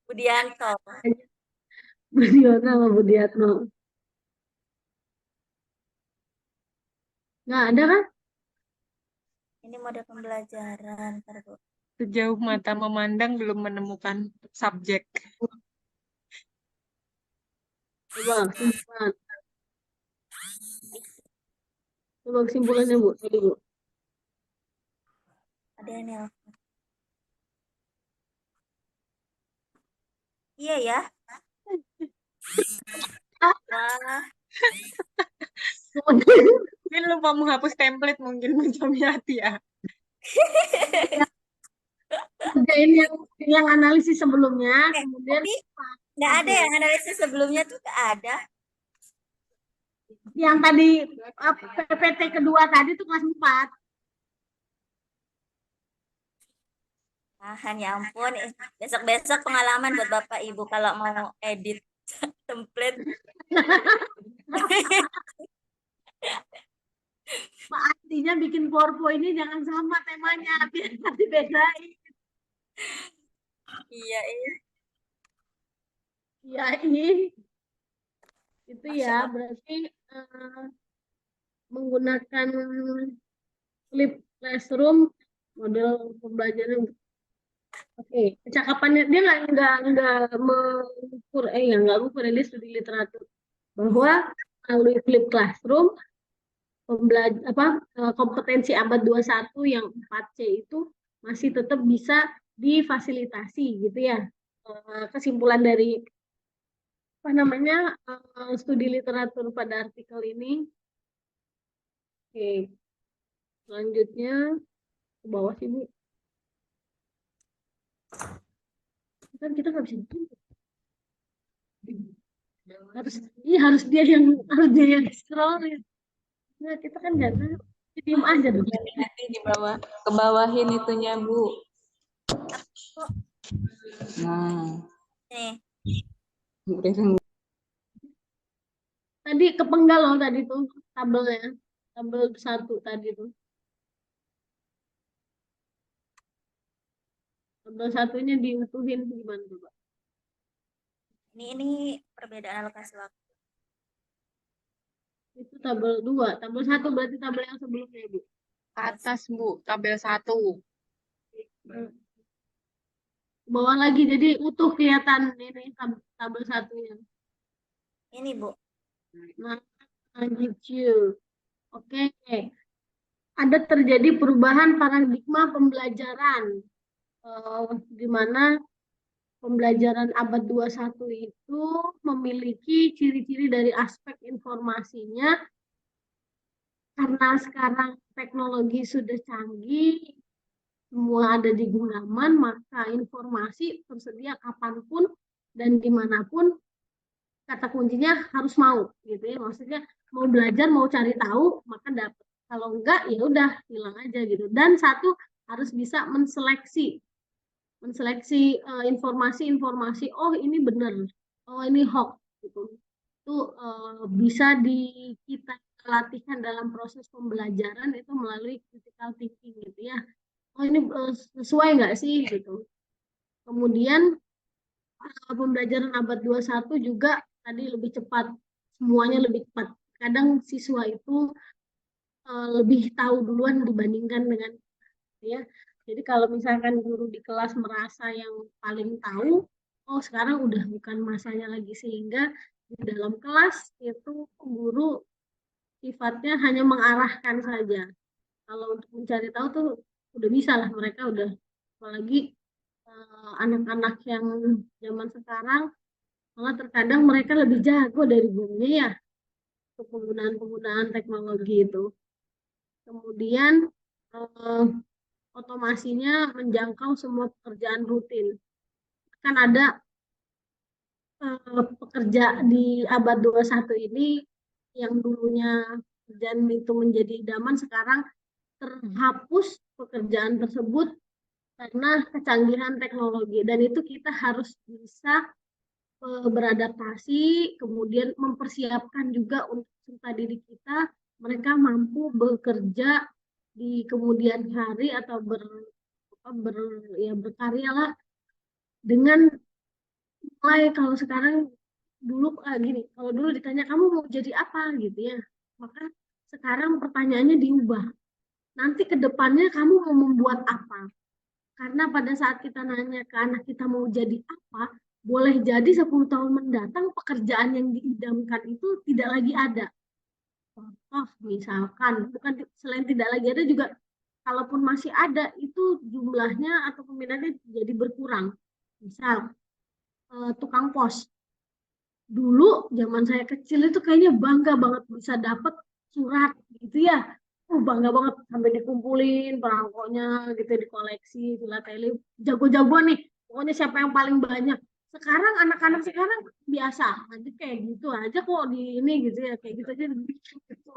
Budianto. Budiono sama Budiatno. Nggak ada kan? Ini model pembelajaran. Ntar, Bu. Sejauh mata memandang belum menemukan subjek. Coba kesimpulan. Coba kesimpulannya Bu. Tadi Bu. Ada yang nelpon. Iya ya. Wah, Kemudian Mungkin lupa menghapus template mungkin Bu Jamiati ya. kerjain yang analisis sebelumnya, kemudian tapi nggak ada yang analisis sebelumnya tuh nggak ada. yang tadi PPT kedua tadi tuh kelas 4. Tahan, ya ampun. Besok-besok pengalaman buat Bapak Ibu kalau mau edit template. Artinya bikin PowerPoint ini jangan sama temanya, biar nanti bedain. Iya, Ya ini itu ya berarti menggunakan flip classroom model pembelajaran. Oke, kecakapannya dia nggak mengukur nggak mengukur ini studi literatur bahwa melalui flip classroom kompetensi abad 21 yang 4C itu masih tetap bisa difasilitasi gitu ya. Kesimpulan dari studi literatur pada artikel ini. Oke, selanjutnya ke bawah sih Bu. Kan kita nggak bisa bikin. harus dia yang scroll ya. Nah, kita kan nggak tahu. Diam aja dong. Nanti di bawah, ke bawahin itunya Bu. Nah, nih. Tadi kepenggal loh tadi tuh tabelnya. Tabel 1 tadi tuh. Tabel 1-nya diutuhin gimana tuh, Pak? Ini perbedaan alokasi waktu. Itu tabel 2. Tabel 1 berarti tabel yang sebelumnya, Bu. Atas Bu, tabel 1. Bawah lagi, jadi utuh kelihatan ini tabel 1-nya. Ini Bu. Nah, gitu. Oke. Ada terjadi perubahan paradigma pembelajaran. Di mana pembelajaran abad 21 itu memiliki ciri-ciri dari aspek informasinya. Karena sekarang teknologi sudah canggih, semua ada di genggaman, maka informasi tersedia kapanpun dan dimanapun. Kata kuncinya harus mau, gitu ya. Maksudnya mau belajar, mau cari tahu, maka dapat. Kalau enggak, ya udah hilang aja gitu. Dan satu harus bisa menseleksi informasi-informasi. Oh ini benar, oh ini hoax gitu. Itu bisa kita latihkan dalam proses pembelajaran itu melalui critical thinking gitu ya. Oh ini sesuai nggak sih gitu. Kemudian pembelajaran abad 21 juga tadi lebih cepat, semuanya lebih cepat. Kadang siswa itu lebih tahu duluan dibandingkan dengan ya. Jadi kalau misalkan guru di kelas merasa yang paling tahu, oh sekarang udah bukan masanya lagi, sehingga di dalam kelas itu guru sifatnya hanya mengarahkan saja. Kalau untuk mencari tahu tuh udah bisa lah, mereka udah, apalagi anak-anak yang zaman sekarang malah terkadang mereka lebih jago dari gurunya ya untuk penggunaan teknologi itu. Kemudian otomasinya menjangkau semua pekerjaan rutin. Kan ada pekerja di abad 21 ini yang dulunya pekerjaan itu menjadi idaman, sekarang terhapus pekerjaan tersebut karena kecanggihan teknologi, dan itu kita harus bisa beradaptasi, kemudian mempersiapkan juga untuk peserta didik kita, mereka mampu bekerja di kemudian hari atau berkarya lah dengan mulai. Kalau sekarang gini, kalau dulu ditanya kamu mau jadi apa gitu ya, maka sekarang pertanyaannya diubah. Nanti ke depannya kamu mau membuat apa? Karena pada saat kita nanya ke anak kita mau jadi apa, boleh jadi 10 tahun mendatang pekerjaan yang diidamkan itu tidak lagi ada. Contoh misalkan, bukan selain tidak lagi ada juga, kalaupun masih ada itu jumlahnya atau peminatnya jadi berkurang. Misal tukang pos. Dulu zaman saya kecil itu kayaknya bangga banget bisa dapat surat gitu ya. Bangga banget sampai dikumpulin perangkonya gitu dikoleksi, filateli, jago-jagoan nih. Pokoknya siapa yang paling banyak. Sekarang anak-anak sekarang biasa aja kayak gitu aja kok di ini gitu ya, kayak gitu aja dibikin gitu.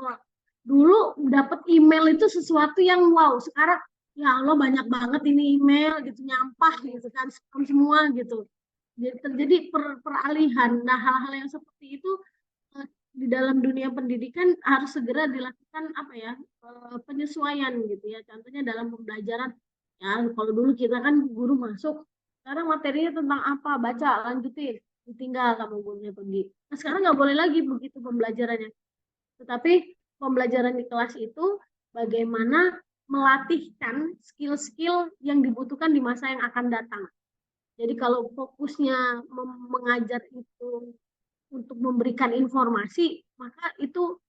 Dulu dapat email itu sesuatu yang wow, sekarang ya Allah banyak banget ini email gitu nyampah gitu kan spam semua gitu. Jadi terjadi peralihan. Nah, hal-hal yang seperti itu di dalam dunia pendidikan harus segera dilakukan apa ya penyesuaian gitu ya. Contohnya dalam pembelajaran ya kalau dulu kita kan guru masuk, sekarang materinya tentang apa, baca lanjutin, ditinggal sama gurunya pergi. Nah sekarang nggak boleh lagi begitu pembelajarannya. Tetapi pembelajaran di kelas itu bagaimana melatihkan skill-skill yang dibutuhkan di masa yang akan datang. Jadi kalau fokusnya mengajar itu untuk memberikan informasi, maka itu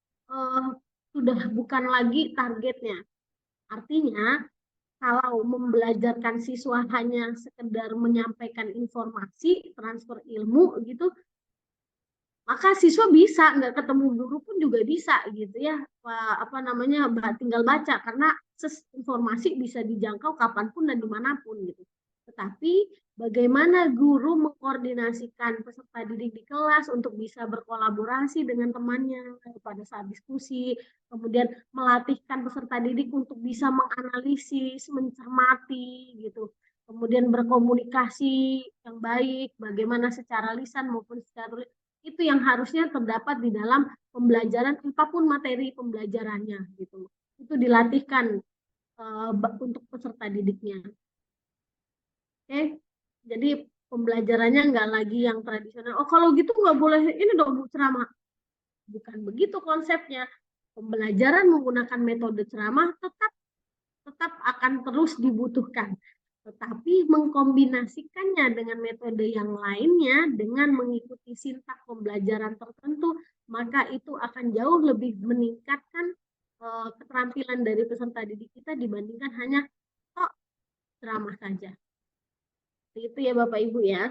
sudah bukan lagi targetnya. Artinya, kalau membelajarkan siswa hanya sekedar menyampaikan informasi, transfer ilmu gitu, maka siswa bisa nggak ketemu guru pun juga bisa gitu ya. Apa namanya tinggal baca karena informasi bisa dijangkau kapanpun dan dimanapun gitu. Tetapi bagaimana guru mengkoordinasikan peserta didik di kelas untuk bisa berkolaborasi dengan temannya pada saat diskusi, kemudian melatihkan peserta didik untuk bisa menganalisis, mencermati gitu, kemudian berkomunikasi yang baik, bagaimana secara lisan maupun secara tulis, itu yang harusnya terdapat di dalam pembelajaran apapun materi pembelajarannya gitu. Itu dilatihkan untuk peserta didiknya. Oke, jadi pembelajarannya nggak lagi yang tradisional. Oh kalau gitu nggak boleh ini dong Bu ceramah. Bukan begitu konsepnya. Pembelajaran menggunakan metode ceramah tetap akan terus dibutuhkan. Tetapi mengkombinasikannya dengan metode yang lainnya dengan mengikuti sintak pembelajaran tertentu, maka itu akan jauh lebih meningkatkan keterampilan dari peserta didik kita dibandingkan hanya ceramah saja. Itu ya Bapak Ibu ya.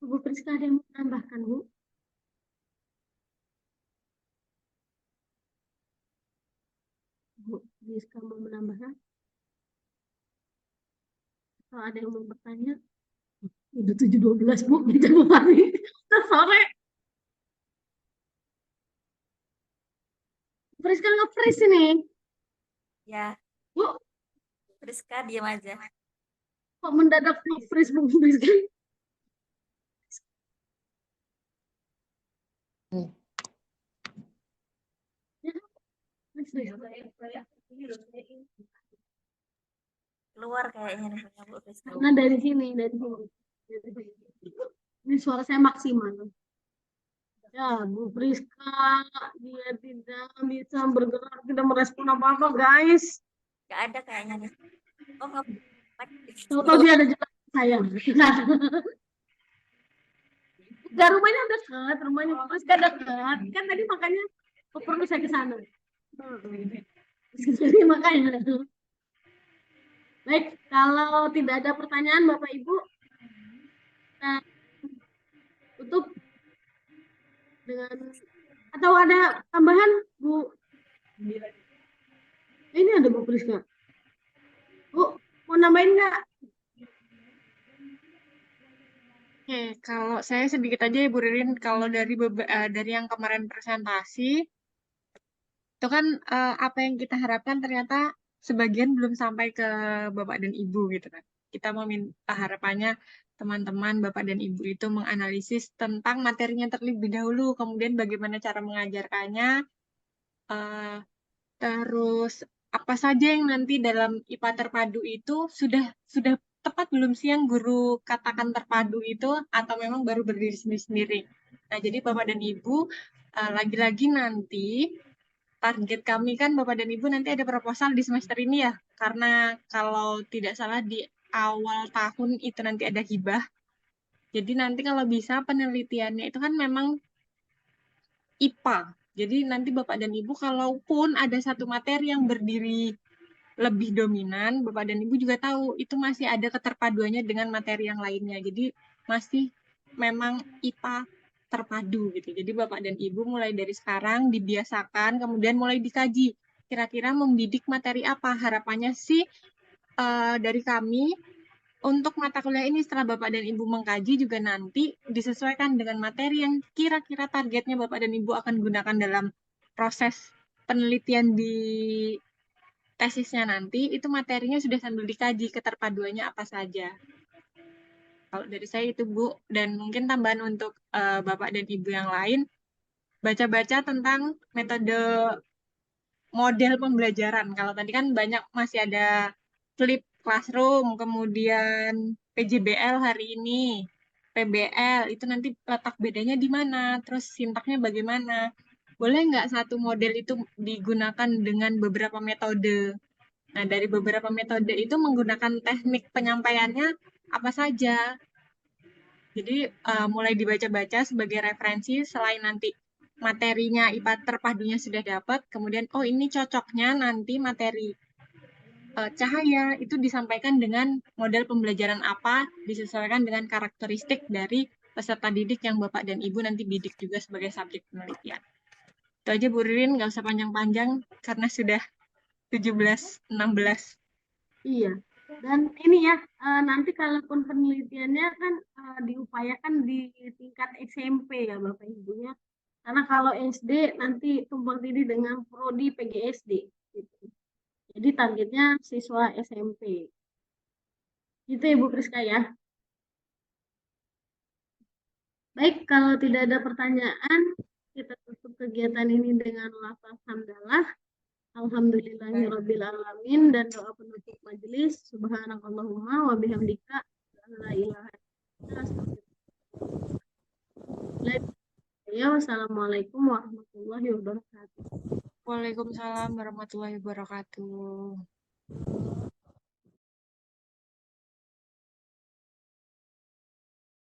Bu Priska ada yang mau menambahkan Bu? Bu Priska mau menambahkan? Kalau ada yang mau bertanya? Udah 7.12 Bu, jangan panik. Sore. Priska nge-freeze ini. Ya, Bu, Priska diam aja. kok mendadak nge-freeze Bu Priska? Keluar kayaknya nih Bu Priska. Nah dari sini. Ini suara saya maksimal. Ya, Bu Priska, dia tidak bisa bergerak, tidak merespon apa-apa, guys. Gak ada kayaknya nih. Oh, nggak. Tahu dia ada jelas saya. Gak, rumahnya dekat, rumahnya Bu Priska dekat. Kan tadi makanya perlu saya ke sana. Jadi makanya. Baik, kalau tidak ada pertanyaan Bapak Ibu, kita tutup dengan atau ada tambahan Bu? Ini ada Bu Priska. Bu, mau nambahin nggak? Oke, kalau saya sedikit aja ya Bu Ririn, kalau dari yang kemarin presentasi, itu kan apa yang kita harapkan ternyata sebagian belum sampai ke Bapak dan Ibu gitu kan. Kita mau minta harapannya teman-teman Bapak dan Ibu itu menganalisis tentang materinya terlebih dahulu, kemudian bagaimana cara mengajarkannya, terus apa saja yang nanti dalam IPA terpadu itu sudah tepat belum sih yang guru katakan terpadu itu atau memang baru berdiri sendiri-sendiri. Nah, jadi Bapak dan Ibu lagi-lagi nanti target kami kan Bapak dan Ibu nanti ada proposal di semester ini ya. Karena kalau tidak salah di awal tahun itu nanti ada hibah. Jadi nanti kalau bisa penelitiannya itu kan memang IPA. Jadi nanti Bapak dan Ibu kalaupun ada satu materi yang berdiri lebih dominan, Bapak dan Ibu juga tahu itu masih ada keterpaduannya dengan materi yang lainnya. Jadi masih memang IPA terpadu gitu. Jadi Bapak dan Ibu mulai dari sekarang dibiasakan, kemudian mulai dikaji. Kira-kira membidik materi apa? Harapannya sih dari kami untuk mata kuliah ini setelah Bapak dan Ibu mengkaji juga nanti disesuaikan dengan materi yang kira-kira targetnya Bapak dan Ibu akan gunakan dalam proses penelitian di tesisnya nanti, itu materinya sudah sambil dikaji keterpaduannya apa saja. Kalau dari saya itu Bu, dan mungkin tambahan untuk Bapak dan Ibu yang lain, baca-baca tentang metode model pembelajaran. Kalau tadi kan banyak masih ada flip classroom, kemudian PJBL hari ini, PBL, itu nanti letak bedanya di mana, terus sintaknya bagaimana. Boleh nggak satu model itu digunakan dengan beberapa metode? Nah, dari beberapa metode itu menggunakan teknik penyampaiannya apa saja. Jadi, mulai dibaca-baca sebagai referensi selain nanti materinya IPA terpadunya sudah dapat, kemudian oh ini cocoknya nanti materi cahaya itu disampaikan dengan model pembelajaran apa, disesuaikan dengan karakteristik dari peserta didik yang Bapak dan Ibu nanti bidik juga sebagai subjek penelitian. Itu aja Bu Ririn, nggak usah panjang-panjang karena sudah 17:16. Iya. Dan ini ya, nanti kalaupun penelitiannya kan diupayakan di tingkat SMP ya Bapak Ibunya. Karena kalau SD nanti tumpang tindih dengan prodi PGSD. Gitu. Jadi targetnya siswa SMP. Gitu Ibu Priska ya. Baik, kalau tidak ada pertanyaan, kita tutup kegiatan ini dengan lafaz hamdalah. Alhamdulillahirabbil alamin dan doa penutup majelis. Subhanakallahumma wa bihamdika la ilaha illa anta. Wassalamualaikum warahmatullahi wabarakatuh. Waalaikumsalam warahmatullahi wabarakatuh.